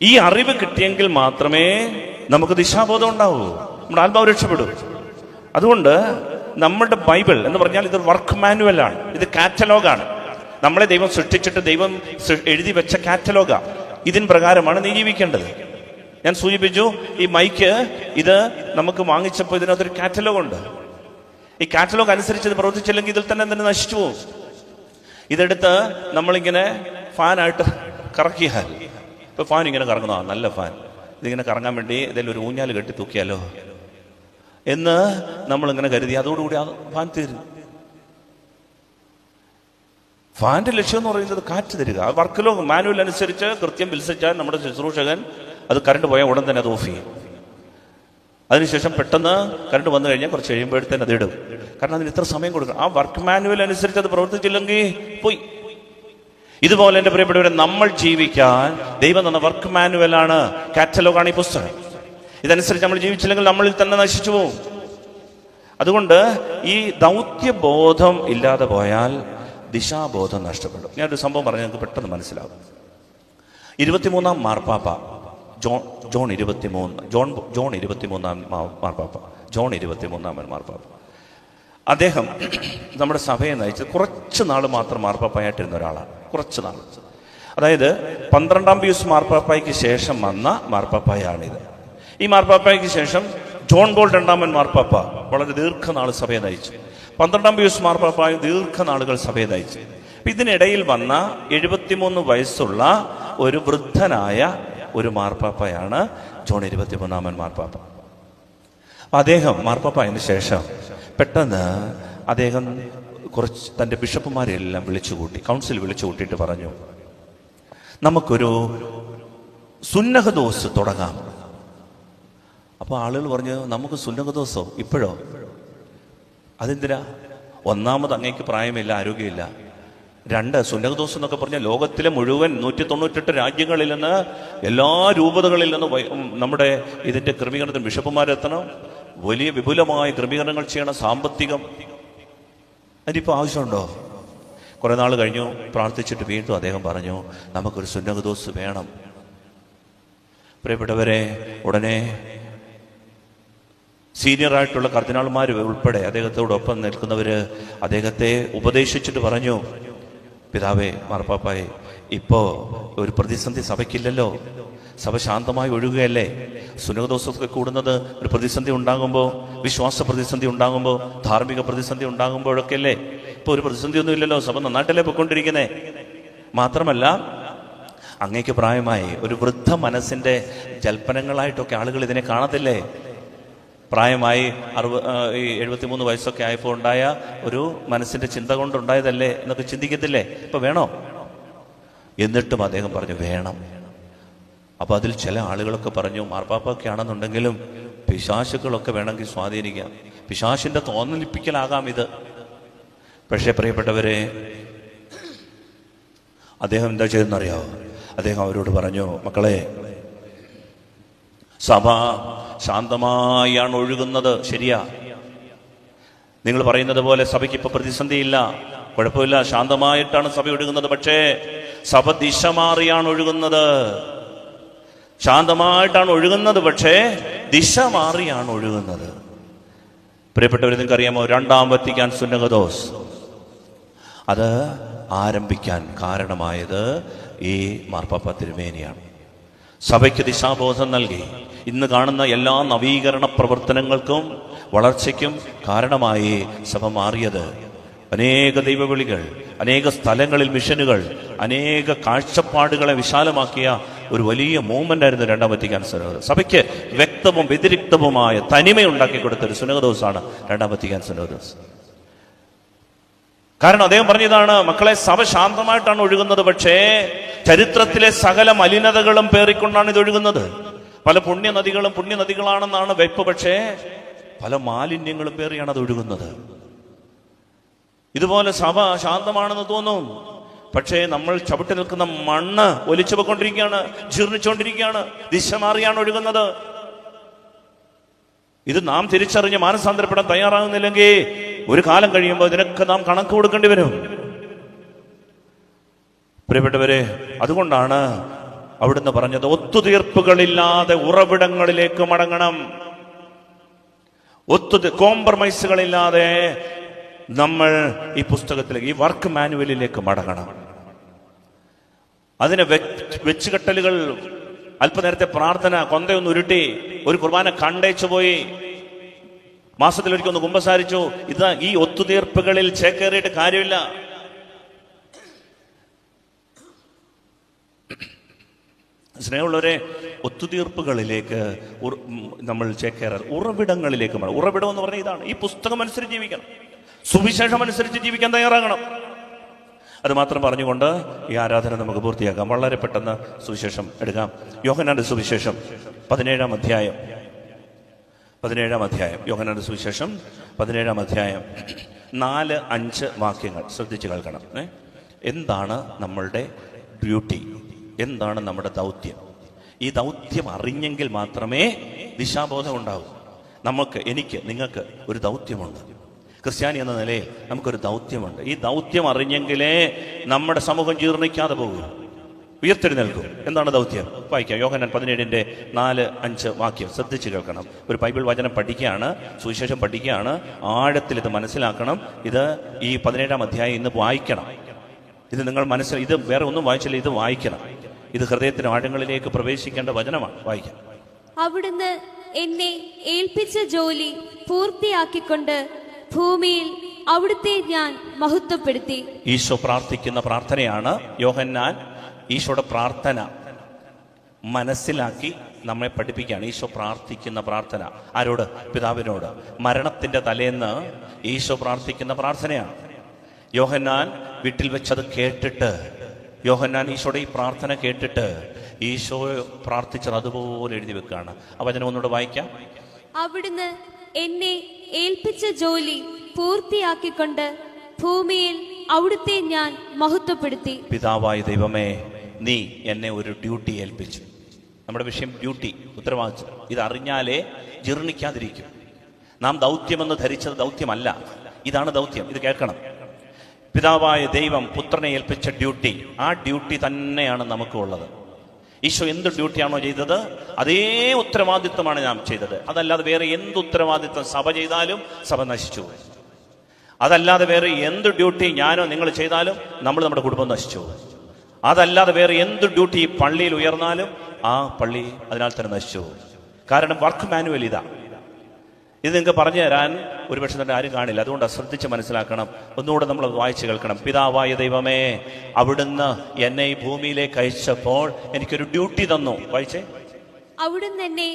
ഈ അറിവ് കിട്ടിയെങ്കിൽ മാത്രമേ നമുക്ക് ദിശാബോധം ഉണ്ടാവൂ, നമ്മുടെ ആത്മാവ് രക്ഷപ്പെടൂ. അതുകൊണ്ട് നമ്മുടെ ബൈബിൾ എന്ന് പറഞ്ഞാൽ ഇത് വർക്ക് മാനുവലാണ്, ഇത് കാറ്റലോഗാണ്. നമ്മളെ ദൈവം സൃഷ്ടിച്ചിട്ട് ദൈവം എഴുതി വെച്ച കാറ്റലോഗാ. ഇതിന് പ്രകാരമാണ് നീ ജീവിക്കേണ്ടത്. ഞാൻ സൂചിപ്പിച്ചു, ഈ മൈക്ക് ഇത് നമുക്ക് വാങ്ങിച്ചപ്പോൾ ഇതിനകത്തൊരു കാറ്റലോഗ് ഉണ്ട്. ഈ കാറ്റലോഗ് അനുസരിച്ച് ഇത് പ്രവർത്തിച്ചില്ലെങ്കിൽ ഇതിൽ തന്നെ നശിച്ചു പോകും. ഇതെടുത്ത് നമ്മളിങ്ങനെ ഫാനായിട്ട് കറക്കിയാൽ, ഇപ്പൊ ഫാൻ ഇങ്ങനെ കറങ്ങുന്നതാണ്, നല്ല ഫാൻ, ഇതിങ്ങനെ കറങ്ങാൻ വേണ്ടി ഇതിൽ ഒരു ഊഞ്ഞാൽ കെട്ടി തൂക്കിയാലോ എന്ന് നമ്മളിങ്ങനെ കരുതി, അതോടുകൂടി ആ ഫാൻ തീരും. ഫാന്റെ ലക്ഷ്യം എന്ന് പറയുന്നത് കാറ്റ് തരിക. വർക്കിലോ മാനുവൽ അനുസരിച്ച് കൃത്യം വിൽസിച്ചാൽ നമ്മുടെ ശുശ്രൂഷകൻ അത് കറണ്ട് പോയാൽ ഉടൻ തന്നെ അത് ഓഫ് ചെയ്യും. അതിനുശേഷം പെട്ടെന്ന് കറണ്ട് വന്നു കഴിഞ്ഞാൽ കുറച്ച് കഴിയുമ്പോഴത്തേന് അത് ഇടും. കാരണം അതിന് ഇത്ര സമയം കൊടുക്കണം. ആ വർക്ക് മാനുവൽ അനുസരിച്ച് അത് പ്രവർത്തിച്ചില്ലെങ്കിൽ പോയി. ഇതുപോലെ എൻ്റെ പ്രിയപ്പെട്ടവരെ, നമ്മൾ ജീവിക്കാൻ ദൈവം തന്ന വർക്ക് മാനുവലാണ്, കാറ്റലോഗാണ് ഈ പുസ്തകം. ഇതനുസരിച്ച് നമ്മൾ ജീവിച്ചില്ലെങ്കിൽ നമ്മളിൽ തന്നെ നശിച്ചു പോകും. അതുകൊണ്ട് ഈ ദൗത്യബോധം ഇല്ലാതെ പോയാൽ ദിശാബോധം നഷ്ടപ്പെടും. ഞാനൊരു സംഭവം പറഞ്ഞാൽ നിങ്ങൾക്ക് പെട്ടെന്ന് മനസ്സിലാവും. 23-ാം മാർപ്പാപ്പ ജോൺ 23-ാം മാർപ്പാപ്പ അദ്ദേഹം നമ്മുടെ സഭയെ നയിച്ച് കുറച്ച് നാൾ മാത്രം മാർപ്പാപ്പയായിട്ടിരുന്ന ഒരാളാണ്. കുറച്ച് നാൾ, അതായത് 12-ാം പിയൂസ് മാർപ്പാപ്പയ്ക്ക് ശേഷം വന്ന മാർപ്പാപ്പയാണിത്. ഈ മാർപ്പാപ്പയ്ക്ക് ശേഷം ജോൺ പോൾ 2-ാമൻ മാർപ്പാപ്പ വളരെ ദീർഘനാൾ സഭയെ നയിച്ചു. 12-ാം പിയൂസ് മാർപ്പാപ്പയും ദീർഘനാളുകൾ സഭയെ നയിച്ചു. ഇതിനിടയിൽ വന്ന 73 വയസ്സുള്ള ഒരു വൃദ്ധനായ ഒരു മാർപ്പാപ്പയാണ് ജോൺ 23-ാമൻ മാർപ്പാപ്പ. അദ്ദേഹം മാർപ്പാപ്പയതിനു ശേഷം പെട്ടെന്ന് അദ്ദേഹം കുറച്ച് തൻ്റെ ബിഷപ്പുമാരെല്ലാം വിളിച്ചുകൂട്ടി, കൗൺസിൽ വിളിച്ചുകൂട്ടിയിട്ട് പറഞ്ഞു, നമുക്കൊരു സുന്നഹദോസ് തുടങ്ങാം. അപ്പോൾ ആളുകൾ പറഞ്ഞു, നമുക്ക് സുന്നഹദോസോ ഇപ്പോഴോ? അതെന്തിനാ? ഒന്നാമത് അങ്ങേക്ക് പ്രായമില്ല, ആരോഗ്യമില്ല. 2, സുന്നഹദോസ് എന്നൊക്കെ പറഞ്ഞാൽ ലോകത്തിലെ മുഴുവൻ 198 രാജ്യങ്ങളിൽ നിന്ന്, എല്ലാ രൂപതകളിൽ നിന്ന് നമ്മുടെ ഇതിന്റെ ക്രമീകരണത്തിന് ബിഷപ്പുമാരെത്തണം. വലിയ വിപുലമായ ക്രമീകരണങ്ങൾ ചെയ്യണം, സാമ്പത്തികം. അതിനിപ്പോൾ ആവശ്യമുണ്ടോ? കുറെ നാൾ കഴിഞ്ഞു, പ്രാർത്ഥിച്ചിട്ട് വീണ്ടും അദ്ദേഹം പറഞ്ഞു, നമുക്കൊരു സുന്നഹദോസ് വേണം. പ്രിയപ്പെട്ടവരെ, ഉടനെ സീനിയറായിട്ടുള്ള കർദിനാൾമാർ ഉൾപ്പെടെ അദ്ദേഹത്തോടൊപ്പം നിൽക്കുന്നവര് അദ്ദേഹത്തെ ഉപദേശിച്ചിട്ട് പറഞ്ഞു, പിതാവേ, മാർപ്പാപ്പായെ, ഇപ്പോ ഒരു പ്രതിസന്ധി സഭയ്ക്കില്ലല്ലോ, സഭ ശാന്തമായി ഒഴുകുകയല്ലേ. സുന്നഹദോസൊക്കെ കൂടുന്നത് ഒരു പ്രതിസന്ധി ഉണ്ടാകുമ്പോൾ, വിശ്വാസ പ്രതിസന്ധി ഉണ്ടാകുമ്പോൾ, ധാർമ്മിക പ്രതിസന്ധി ഉണ്ടാകുമ്പോഴൊക്കെ അല്ലേ. ഇപ്പൊ ഒരു പ്രതിസന്ധിയൊന്നും ഇല്ലല്ലോ, സഭ നന്നായിട്ടല്ലേ പോയിക്കൊണ്ടിരിക്കുന്നേ. മാത്രമല്ല, അങ്ങേക്ക് പ്രായമായി, ഒരു വൃദ്ധ മനസ്സിന്റെ ജൽപ്പനങ്ങളായിട്ടൊക്കെ ആളുകൾ ഇതിനെ കാണത്തില്ലേ. പ്രായമായി 73 വയസ്സൊക്കെ ആയപ്പോൾ ഉണ്ടായ ഒരു മനസ്സിന്റെ ചിന്ത കൊണ്ടുണ്ടായതല്ലേ എന്നൊക്കെ ചിന്തിക്കത്തില്ലേ. ഇപ്പൊ വേണോ? എന്നിട്ടും അദ്ദേഹം പറഞ്ഞു വേണം. അപ്പൊ അതിൽ ചില ആളുകളൊക്കെ പറഞ്ഞു, മാർപ്പാപ്പൊക്കെ ആണെന്നുണ്ടെങ്കിലും പിശാചുക്കളൊക്കെ വേണമെങ്കിൽ സ്വാധീനിക്കാം, പിശാചിന്റെ തോന്നലിപ്പിക്കലാകാം ഇത്. പക്ഷേ പ്രിയപ്പെട്ടവരെ, അദ്ദേഹം എന്താ ചെയ്തെന്നറിയാവോ? അദ്ദേഹം അവരോട് പറഞ്ഞു, മക്കളെ, സഭ ശാന്തമായാണ് ഒഴുകുന്നത്, ശരിയാ. നിങ്ങൾ പറയുന്നത് പോലെ സഭയ്ക്ക് ഇപ്പൊ പ്രതിസന്ധിയില്ല, കുഴപ്പമില്ല, ശാന്തമായിട്ടാണ് സഭ ഒഴുകുന്നത്. പക്ഷേ സഭ ദിശ മാറിയാണ് ഒഴുകുന്നത്. ശാന്തമായിട്ടാണ് ഒഴുകുന്നത്, പക്ഷേ ദിശ മാറിയാണ് ഒഴുകുന്നത്. പ്രിയപ്പെട്ടവർ, നിങ്ങൾക്കറിയാമോ, 2-ാം വത്തിക്കാൻ സുന്നഹദോസ് അത് ആരംഭിക്കാൻ കാരണമായത് ഈ മാർപ്പാപ്പ തിരുമേനിയാണ്. സഭയ്ക്ക് ദിശാബോധം നൽകി ഇന്ന് കാണുന്ന എല്ലാ നവീകരണ പ്രവർത്തനങ്ങൾക്കും വളർച്ചയ്ക്കും കാരണമായി സഭ മാറിയത്. അനേക ദൈവവിളികൾ, അനേക സ്ഥലങ്ങളിൽ മിഷനുകൾ, അനേക കാഴ്ചപ്പാടുകളെ വിശാലമാക്കിയ ഒരു വലിയ മൂവ്മെന്റ് ആയിരുന്നു 2-ാം വത്തിക്കാൻ സുന്നഹദോസ്. സഭയ്ക്ക് വ്യക്തവും വ്യതിരിക്തവുമായ തനിമയുണ്ടാക്കി കൊടുത്തൊരു സുന്നഹദോസാണ് 2-ാം വത്തിക്കാൻ സുന്നഹദോസ്. കാരണം അദ്ദേഹം പറഞ്ഞതാണ്, മക്കളെ, സഭ ശാന്തമായിട്ടാണ് ഒഴുകുന്നത്, പക്ഷേ ചരിത്രത്തിലെ സകല മലിനതകളും പേറിക്കൊണ്ടാണ് ഇത് ഒഴുകുന്നത്. പല പുണ്യനദികളാണെന്നാണ് വെപ്പ്, പക്ഷേ പല മാലിന്യങ്ങളും പേറിയാണ് അത് ഒഴുകുന്നത്. ഇതുപോലെ സഭ ശാന്തമാണെന്ന് തോന്നും, പക്ഷേ നമ്മൾ ചവിട്ടി നിൽക്കുന്ന മണ്ണ് ഒലിച്ചു പോയിക്കൊണ്ടിരിക്കുകയാണ്, ജീർണിച്ചുകൊണ്ടിരിക്കുകയാണ്, ദിശ മാറിയാണ് ഒഴുകുന്നത്. ഇത് നാം തിരിച്ചറിഞ്ഞ് മാനസാന്തരപ്പെടാൻ തയ്യാറാകുന്നില്ലെങ്കിൽ ഒരു കാലം കഴിയുമ്പോൾ ഇതിനൊക്കെ നാം കണക്ക് കൊടുക്കേണ്ടി വരും. പ്രിയപ്പെട്ടവരെ, അതുകൊണ്ടാണ് അവിടുന്ന് പറഞ്ഞത് ഒത്തുതീർപ്പുകളില്ലാതെ ഉറവിടങ്ങളിലേക്ക് മടങ്ങണം. കോംപ്രമൈസുകളില്ലാതെ നമ്മൾ ഈ പുസ്തകത്തിലേക്ക്, ഈ വർക്ക് മാനുവലിലേക്ക് മടങ്ങണം. അതിന് വെച്ചുകെട്ടലുകൾ, അല്പനേരത്തെ പ്രാർത്ഥന, കൊന്തയൊന്ന് ഉരുട്ടി, ഒരു കുർബാന കണ്ടേച്ചു പോയി, മാസത്തിലൊരിക്കൽ ഒന്ന് കുമ്പസാരിച്ചു, ഇത് ഈ ഒത്തുതീർപ്പുകളിൽ ചേക്കേറിയിട്ട് കാര്യമില്ല. സ്നേഹമുള്ളവരെ, ഒത്തുതീർപ്പുകളിലേക്ക് നമ്മൾ ചേക്കേറാൻ ഉറവിടങ്ങളിലേക്ക് വേണം. ഉറവിടം എന്ന് പറഞ്ഞാൽ ഇതാണ്, ഈ പുസ്തകം അനുസരിച്ച് ജീവിക്കണം, സുവിശേഷം അനുസരിച്ച് ജീവിക്കാൻ തയ്യാറാകണം. അത് മാത്രം പറഞ്ഞുകൊണ്ട് ഈ ആരാധന നമുക്ക് പൂർത്തിയാക്കാം. വളരെ പെട്ടെന്ന് സുവിശേഷം എടുക്കാം. യോഹന്നാന്റെ സുവിശേഷം 17-ാം അധ്യായം. യോഹന്നാന്റെ സുവിശേഷം 17-ാം അധ്യായം 4-5 വാക്യങ്ങൾ ശ്രദ്ധിച്ച് കേൾക്കണം. എന്താണ് നമ്മളുടെ ഡ്യൂട്ടി? എന്താണ് നമ്മുടെ ദൗത്യം? ഈ ദൗത്യം അറിഞ്ഞെങ്കിൽ മാത്രമേ ദിശാബോധം ഉണ്ടാവൂ. എനിക്ക്, നിങ്ങൾക്ക് ഒരു ദൗത്യമുണ്ട്. ക്രിസ്ത്യാനി എന്ന നിലയിൽ നമുക്കൊരു ദൗത്യമുണ്ട്. ഈ ദൗത്യം അറിഞ്ഞെങ്കിലേ നമ്മുടെ സമൂഹം ജീർണിക്കാതെ പോകും, ഉയർത്തെഴുന്നേൽക്കും. എന്താണ് ദൗത്യം? വായിക്കാം. യോഹന്നാൻ 17-4-5 വാക്യം ശ്രദ്ധിച്ച് കേൾക്കണം. ഒരു ബൈബിൾ വചനം പഠിക്കുകയാണ്, സുവിശേഷം പഠിക്കുകയാണ്, ആഴത്തിൽ ഇത് മനസ്സിലാക്കണം. ഇത് ഈ 17-ാം അധ്യായം ഇന്ന് വായിക്കണം. ഇത് നിങ്ങൾ ഇത് വേറെ ഒന്നും വായിച്ചില്ല, ഇത് വായിക്കണം. ഇത് ഹൃദയത്തിന് ആഴങ്ങളിലേക്ക് പ്രവേശിക്കേണ്ട വചനമാണ്. വായിക്കാം. അവിടുന്ന് എന്നെ ഏൽപ്പിച്ച ജോലി പൂർത്തിയാക്കിക്കൊണ്ട് ഭൂമിയിൽ അവിടുത്തെ ഞാൻ മഹത്വപ്പെടുത്തി. ഈശോ പ്രാർത്ഥിക്കുന്ന പ്രാർത്ഥനയാണ്. യോഹന്നാൻ ഈശോയുടെ പ്രാർത്ഥന മനസ്സിലാക്കി നമ്മെ പഠിപ്പിക്കുകയാണ്. ഈശോ പ്രാർത്ഥിക്കുന്ന പ്രാർത്ഥന ആരോട്? പിതാവിനോട്. മരണത്തിന്റെ തലേന്ന് ഈശോ പ്രാർത്ഥിക്കുന്ന പ്രാർത്ഥനയാണ്. യോഹന്നാൻ വീട്ടിൽ വെച്ചത് കേട്ടിട്ട്, യോഹന്നാൻ ഈശോയുടെ ഈ പ്രാർത്ഥന കേട്ടിട്ട് ഈശോ പ്രാർത്ഥിച്ചത് അതുപോലെ എഴുതി വെക്കുകയാണ്. ആ വചനം ഒന്നുകൂടെ വായിക്കാം. അവിടുന്ന് എന്നെ ഏൽപ്പിച്ച ജോലി പൂർത്തിയാക്കിക്കൊണ്ട് ഭൂമിയിൽ അവിടുത്തെ ഞാൻ മഹത്വപ്പെടുത്തി. പിതാവായ ദൈവമേ, നീ എന്നെ ഒരു ഡ്യൂട്ടി ഏൽപ്പിച്ചു. നമ്മുടെ വിഷയം ഡ്യൂട്ടി, ഉത്തരവാദിത്വം. ഇതറിഞ്ഞാലേ ജീർണിക്കാതിരിക്കും. നാം ദൗത്യമെന്ന് ധരിച്ചത് ദൗത്യമല്ല, ഇതാണ് ദൗത്യം. ഇത് കേൾക്കണം. പിതാവായ ദൈവം പുത്രനെ ഏൽപ്പിച്ച ഡ്യൂട്ടി, ആ ഡ്യൂട്ടി തന്നെയാണ് നമുക്കുള്ളത്. ഈശോ എന്ത് ഡ്യൂട്ടിയാണോ ചെയ്തത്, അതേ ഉത്തരവാദിത്വമാണ് നാം ചെയ്തത്. അതല്ലാതെ വേറെ എന്ത് ഉത്തരവാദിത്വം സഭ ചെയ്താലും സഭ നശിച്ചു. അതല്ലാതെ വേറെ എന്ത് ഡ്യൂട്ടി ഞാനോ നിങ്ങൾ ചെയ്താലും നമ്മുടെ കുടുംബം നശിച്ചു. അതല്ലാതെ വേറെ എന്ത് ഡ്യൂട്ടി ഈ പള്ളിയിൽ ഉയർന്നാലും ആ പള്ളി അതിനാൽ തന്നെ നശിച്ചു. കാരണം വർക്ക് മാനുവൽ ഇതാ. ഇത് നിങ്ങൾക്ക് പറഞ്ഞു തരാൻ ഒരുപക്ഷെ തന്നെ ആരും കാണില്ല. അതുകൊണ്ട് ശ്രദ്ധിച്ച് മനസ്സിലാക്കണം. ഒന്നുകൂടെ നമ്മൾ വായിച്ച് കേൾക്കണം. പിതാവായ ദൈവമേ, അവിടുന്ന് എന്നെ ഈ ഭൂമിയിലേക്ക് അയച്ചപ്പോൾ എനിക്കൊരു ഡ്യൂട്ടി തന്നു. വായിച്ചേ. അവിടുന്ന് എന്നെ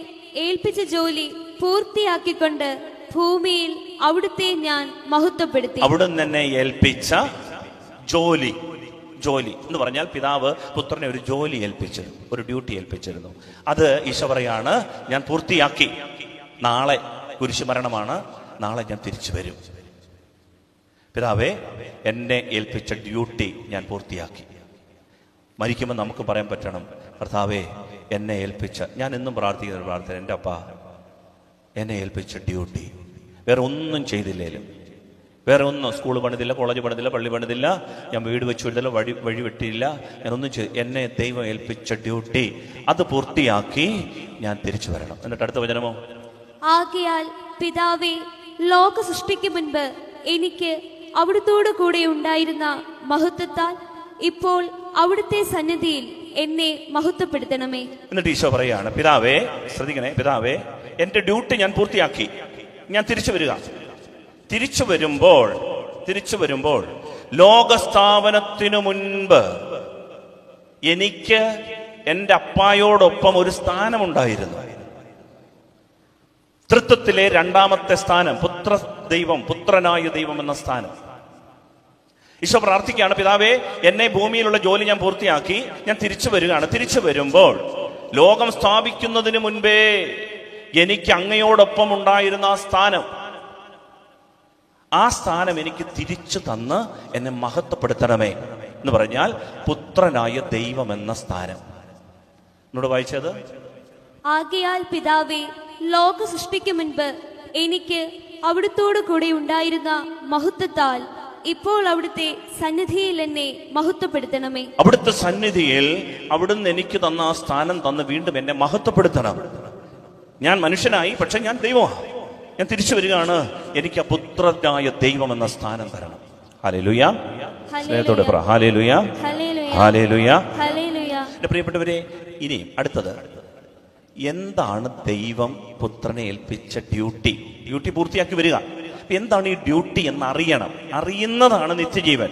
ഏൽപ്പിച്ച ജോലി പൂർത്തിയാക്കിക്കൊണ്ട് ഭൂമിയിൽ അവിടുത്തെ ഞാൻ മഹത്വപ്പെടുത്തി. അവിടുന്ന് എന്നെ ഏൽപ്പിച്ച ജോലി എന്ന് പറഞ്ഞാൽ പിതാവ് പുത്രനെ ഒരു ജോലി ഏൽപ്പിച്ചിരുന്നു, ഒരു ഡ്യൂട്ടി ഏൽപ്പിച്ചിരുന്നു. അത് ഈശോ പറയാണ്, ഞാൻ പൂർത്തിയാക്കി. നാളെ കുരിശുമരണമാണ്, നാളെ ഞാൻ തിരിച്ചു വരും. പിതാവേ, എന്നെ ഏൽപ്പിച്ച ഡ്യൂട്ടി ഞാൻ പൂർത്തിയാക്കി. മരിക്കുമ്പോൾ നമുക്ക് പറയാൻ പറ്റണം, കർത്താവേ എന്നെ ഏൽപ്പിച്ച, ഞാൻ എന്നും പ്രാർത്ഥിക്കുന്ന പ്രാർത്ഥന, എൻ്റെ അപ്പ എന്നെ ഏൽപ്പിച്ച ഡ്യൂട്ടി വേറെ ഒന്നും ചെയ്തില്ലേലും, വേറെ ഒന്നും, സ്കൂൾ പണിതില്ല, കോളേജ് പണിതില്ല, പള്ളി പണിതില്ല, ഞാൻ വീട് വെച്ച് വിടുന്നില്ല, വഴി വെട്ടിയില്ല, ഞാനൊന്നും ചെയ്ത്, എന്നെ ദൈവം ഏൽപ്പിച്ച ഡ്യൂട്ടി അത് പൂർത്തിയാക്കി ഞാൻ തിരിച്ചു വരണം. എന്നിട്ട് അടുത്ത വചനമോ, ആകയാൽ പിതാവേ, ലോക സൃഷ്ടിക്ക് മുൻപ് എനിക്ക് അവിടുത്തോട് കൂടെ ഉണ്ടായിരുന്ന മഹത്വത്താൽ ഇപ്പോൾ അവിടുത്തെ സന്നിധിയിൽ എന്നെ മഹത്വപ്പെടുത്തണമേ. എന്നിട്ട് ഈശോ പറയാണ്, പിതാവേ, ശ്രദ്ധിക്കണേ, പിതാവേ, എന്റെ ഡ്യൂട്ടി ഞാൻ പൂർത്തിയാക്കി, ഞാൻ തിരിച്ചു വരിക. തിരിച്ചു വരുമ്പോൾ ലോകസ്ഥാപനത്തിനു മുൻപ് എനിക്ക് എൻ്റെ അപ്പായോടൊപ്പം ഒരു സ്ഥാനമുണ്ടായിരുന്നു. തൃത്വത്തിലെ രണ്ടാമത്തെ സ്ഥാനം, പുത്രനായ ദൈവം എന്ന സ്ഥാനം. ഈശോ പ്രാർത്ഥിക്കുകയാണ്, പിതാവേ, എന്നെ ഭൂമിയിലുള്ള ജോലി ഞാൻ പൂർത്തിയാക്കി, ഞാൻ തിരിച്ചു വരികയാണ്. തിരിച്ചു വരുമ്പോൾ ലോകം സ്ഥാപിക്കുന്നതിന് മുൻപേ എനിക്ക് അങ്ങയോടൊപ്പം ഉണ്ടായിരുന്ന ആ സ്ഥാനം എനിക്ക് തിരിച്ചു തന്ന് എന്നെ മഹത്വപ്പെടുത്തണമേ എന്ന് പറഞ്ഞാൽ പുത്രനായ ദൈവം എന്ന സ്ഥാനം. എന്നോട് വായിച്ചത്, ആകയാൽ പിതാവേ, ലോക സൃഷ്ടിക്ക് മുൻപ് എനിക്ക് അവിടുത്തോടു കൂടെ ഉണ്ടായിരുന്ന മഹത്വത്താൽ ഇപ്പോൾ അവിടുത്തെ സന്നിധിയിൽ എന്നെ മഹത്വപ്പെടുത്തണമേ. അവിടുത്തെ സന്നിധിയിൽ അവിടുന്ന് എനിക്ക് തന്ന ആ സ്ഥാനം തന്ന് വീണ്ടും എന്നെ മഹത്വപ്പെടുത്തണം. ഞാൻ മനുഷ്യനായി, പക്ഷെ ഞാൻ ദൈവമാണ്. ഞാൻ തിരിച്ചു വരികയാണ്. എനിക്ക് ആ പുത്രനായ ദൈവം എന്ന സ്ഥാനം തരണം. ഹല്ലേലൂയ. സ്നേഹത്തോടെ പറ ഹല്ലേലൂയ, ഹല്ലേലൂയ. എന്റെ പ്രിയപ്പെട്ടവരെ, ഇനിയും അടുത്തത് എന്താണ് ദൈവം പുത്രനെ ഏൽപ്പിച്ച ഡ്യൂട്ടി പൂർത്തിയാക്കി വരിക. എന്താണ് ഈ ഡ്യൂട്ടി എന്ന് അറിയണം. അറിയുന്നതാണ് നിത്യജീവൻ.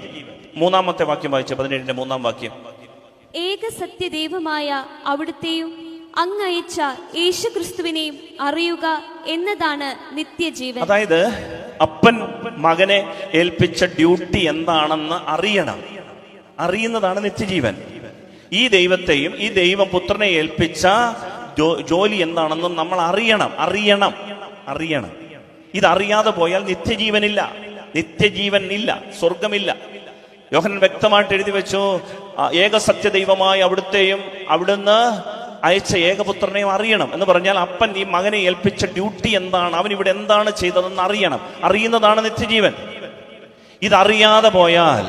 മൂന്നാമത്തെ വാക്യം വായിച്ച 17-ന്റെ 3-ാം വാക്യം. ഏക സത്യദൈവമായ അവിടുത്തെയും അങ്ങയച്ച യേശുക്രിസ്തുവിനെയും അറിയുക എന്നതാണ് നിത്യജീവൻ. അതായത് അപ്പൻ മകനെ ഏൽപ്പിച്ച ഡ്യൂട്ടി എന്താണെന്ന് അറിയണം. അറിയുന്നതാണ് നിത്യജീവൻ. ഈ ദൈവത്തെയും ഈ ദൈവം പുത്രനെ ഏൽപ്പിച്ച ജോലി എന്താണെന്നും നമ്മൾ അറിയണം. ഇതറിയാതെ പോയാൽ നിത്യജീവൻ ഇല്ല, സ്വർഗമില്ല. യോഹന്നാൻ വ്യക്തമായിട്ട് എഴുതി വെച്ചു, ഏക സത്യദൈവമായ അവിടുത്തെയും അവിടുന്ന് അയച്ച ഏകപുത്രനെയും അറിയണം എന്ന് പറഞ്ഞാൽ അപ്പൻ ഈ മകനെ ഏൽപ്പിച്ച ഡ്യൂട്ടി എന്താണ്, അവൻ ഇവിടെ എന്താണ് ചെയ്തതെന്ന് അറിയണം. അറിയുന്നതാണ് നിത്യജീവൻ. ഇതറിയാതെ പോയാൽ,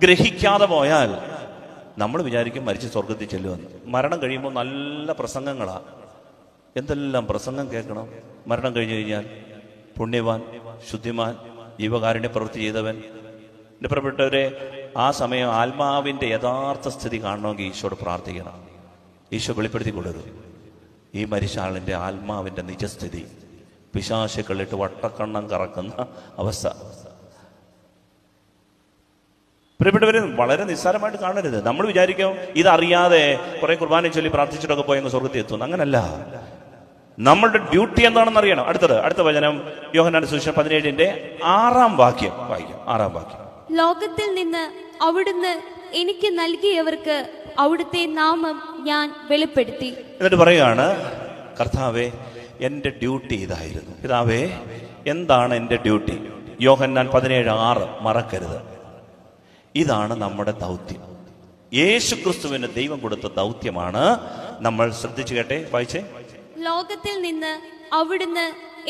ഗ്രഹിക്കാതെ പോയാൽ നമ്മൾ വിചാരിക്കും മരിച്ച് സ്വർഗത്തിൽ ചെല്ലുമെന്ന്. മരണം കഴിയുമ്പോൾ നല്ല പ്രസംഗങ്ങളാ, എന്തെല്ലാം പ്രസംഗം കേൾക്കണം. മരണം കഴിഞ്ഞു കഴിഞ്ഞാൽ പുണ്യവാൻ, ശുദ്ധിമാൻ, ജീവകാരുണ്യ പ്രവൃത്തി ചെയ്തവൻ. എൻ്റെ പ്രിയപ്പെട്ടവരെ, ആ സമയം ആത്മാവിൻ്റെ യഥാർത്ഥ സ്ഥിതി കാണണമെങ്കിൽ ഈശോയോട് പ്രാർത്ഥിക്കണം. ഈശോ വെളിപ്പെടുത്തി കൊടുക്കും ഈ മരിച്ച ആളിൻ്റെ ആത്മാവിൻ്റെ നിജസ്ഥിതി. പിശാചുക്കളിട്ട് വട്ടക്കണ്ണം കറക്കുന്ന അവസ്ഥ. പ്രിയപ്പെട്ടവരെ, വളരെ നിസ്സാരമായിട്ട് കാണരുത്. നമ്മൾ വിചാരിക്കും ഇതറിയാതെ കുറെ കുർബാന ചൊല്ലി പ്രാർത്ഥിച്ചിട്ടൊക്കെ പോയെങ്കിൽ സ്വർഗത്തിൽ എത്തുന്നു. അങ്ങനല്ല. നമ്മളുടെ ഡ്യൂട്ടി എന്താണെന്ന് അറിയണം. അടുത്ത വചനം യോഹന്നാന്റെ സുവിശേഷം 17-ന്റെ 6-ാം വാക്യം വായിക്കാം. 6-ാം വാക്യം. ലോകത്തിൽ നിന്ന് അവിടുന്ന് എനിക്ക് നൽകിയവർക്ക് അവിടുത്തെ നാമം ഞാൻ വെളിപ്പെടുത്തി. എന്നിട്ട് പറയുകയാണ്, കർത്താവേ, എൻ്റെ ഡ്യൂട്ടി ഇതായിരുന്നു. പിതാവേ, എന്താണ് എൻ്റെ ഡ്യൂട്ടി? യോഹന്നാൻ 17:6 മറക്കരുത്. ഇതാണ് നമ്മുടെ ദൗത്യം. യേശുക്രിസ്തുവിന് ദൈവം കൊടുത്ത ദൗത്യമാണ്. നമ്മൾ ശ്രദ്ധിച്ചു കേട്ടെ, വായിച്ചേ. ലോകത്തിൽ നിന്ന് അവിടുന്ന്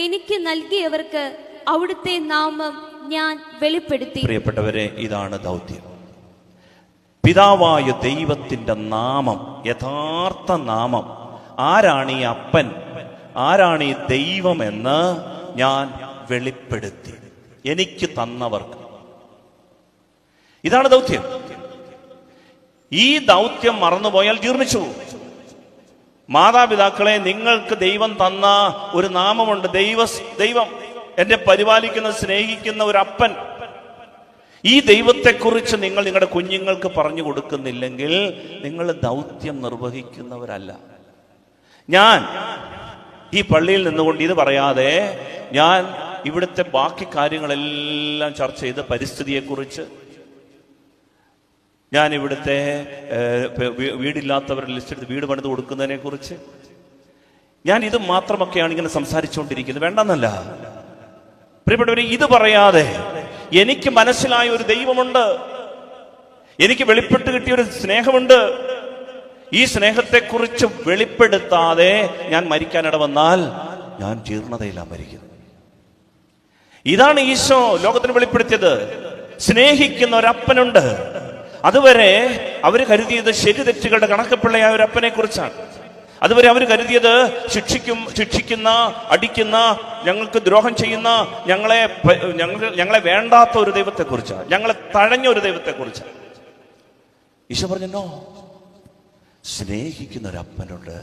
എനിക്ക് നൽകിയവർക്ക് അവിടുത്തെ നാമം ഞാൻ വെളിപ്പെടുത്തി. പ്രിയപ്പെട്ടവരെ, ഇതാണ് ദൗത്യം. പിതാവായ ദൈവത്തിന്റെ നാമം, യഥാർത്ഥ നാമം, ആരാണ് ഈ അപ്പൻ, ആരാണ് ഈ ദൈവമെന്ന് ഞാൻ വെളിപ്പെടുത്തി എനിക്ക് തന്നവർക്ക്. ഇതാണ് ദൗത്യം. ഈ ദൗത്യം മറന്നുപോയാൽ ജീർണിച്ചു പോകും. മാതാപിതാക്കളെ, നിങ്ങൾക്ക് ദൈവം തന്ന ഒരു നാമമുണ്ട്. ദൈവം എന്നെ പരിപാലിക്കുന്ന, സ്നേഹിക്കുന്ന ഒരു അപ്പൻ. ഈ ദൈവത്തെക്കുറിച്ച് നിങ്ങൾ നിങ്ങളുടെ കുഞ്ഞുങ്ങൾക്ക് പറഞ്ഞു കൊടുക്കുന്നില്ലെങ്കിൽ നിങ്ങൾ ദൗത്യം നിർവഹിക്കുന്നവരല്ല. ഞാൻ ഈ പള്ളിയിൽ നിന്നുകൊണ്ട് ഇത് പറയാതെ ഞാൻ ഇവിടുത്തെ ബാക്കി കാര്യങ്ങളെല്ലാം ചർച്ച ചെയ്ത് പരിസ്ഥിതിയെക്കുറിച്ച്, ഞാൻ ഇവിടുത്തെ വീടില്ലാത്തവരുടെ ലിസ്റ്റ് എടുത്ത് വീട് പണിത് കൊടുക്കുന്നതിനെ കുറിച്ച്, ഞാൻ ഇത് മാത്രമൊക്കെയാണ് ഇങ്ങനെ സംസാരിച്ചുകൊണ്ടിരിക്കുന്നത്. വേണ്ടെന്നല്ല പ്രിയപ്പെട്ടവരെ, ഇത് പറയാതെ എനിക്ക് മനസ്സിലായ ഒരു ദൈവമുണ്ട്, എനിക്ക് വെളിപ്പെട്ട് കിട്ടിയ ഒരു സ്നേഹമുണ്ട്. ഈ സ്നേഹത്തെക്കുറിച്ച് വെളിപ്പെടുത്താതെ ഞാൻ മരിക്കാനിട വന്നാൽ ഞാൻ ജീർണതയിലാണ് മരിക്കുന്നത്. ഇതാണ് ഈശോ ലോകത്തിന് വെളിപ്പെടുത്തിയത്. സ്നേഹിക്കുന്ന ഒരപ്പനുണ്ട്. അതുവരെ അവർ കരുതിയത് ശരി തെറ്റുകളുടെ കണക്കപ്പിള്ളയായ ഒരു അപ്പനെ കുറിച്ചാണ്. അതുവരെ അവർ കരുതിയത് ശിക്ഷിക്കുന്ന, അടിക്കുന്ന, ഞങ്ങൾക്ക് ദ്രോഹം ചെയ്യുന്ന, ഞങ്ങളെ വേണ്ടാത്ത ഒരു ദൈവത്തെക്കുറിച്ചാണ്, ഞങ്ങളെ തഴഞ്ഞ ഒരു ദൈവത്തെക്കുറിച്ചാണ്. ഈശോ പറഞ്ഞോ, സ്നേഹിക്കുന്ന ഒരു അപ്പനുണ്ട്,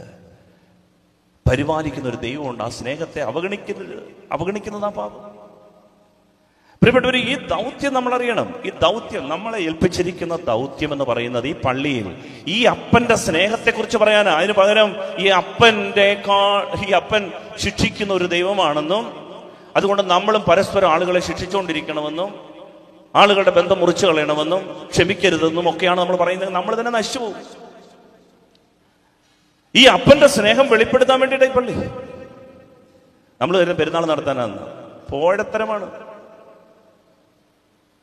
പരിപാലിക്കുന്ന ഒരു ദൈവമുണ്ട്. ആ സ്നേഹത്തെ അവഗണിക്കുന്നതാ പാപം. പ്രിയപ്പെട്ടവർ, ഈ ദൗത്യം നമ്മൾ അറിയണം. ഈ ദൗത്യം നമ്മളെ ഏൽപ്പിച്ചിരിക്കുന്ന ദൗത്യം എന്ന് പറയുന്നത് ഈ പള്ളിയിൽ ഈ അപ്പന്റെ സ്നേഹത്തെക്കുറിച്ച് പറയാനാ. അതിന് പകരം ഈ അപ്പൻ ശിക്ഷിക്കുന്ന ഒരു ദൈവമാണെന്നും അതുകൊണ്ട് നമ്മളും പരസ്പരം ആളുകളെ ശിക്ഷിച്ചുകൊണ്ടിരിക്കണമെന്നും ആളുകളുടെ ബന്ധം മുറിച്ചു കളയണമെന്നും ക്ഷമിക്കരുതെന്നും ഒക്കെയാണ് നമ്മൾ പറയുന്നത്. നമ്മൾ തന്നെ നശിച്ചു പോകും. ഈ അപ്പന്റെ സ്നേഹം വെളിപ്പെടുത്താൻ വേണ്ടിയിട്ട് ഈ പള്ളി നമ്മൾ വരുന്ന പെരുന്നാൾ നടത്താനാണ്. പോഴത്തരമാണ്.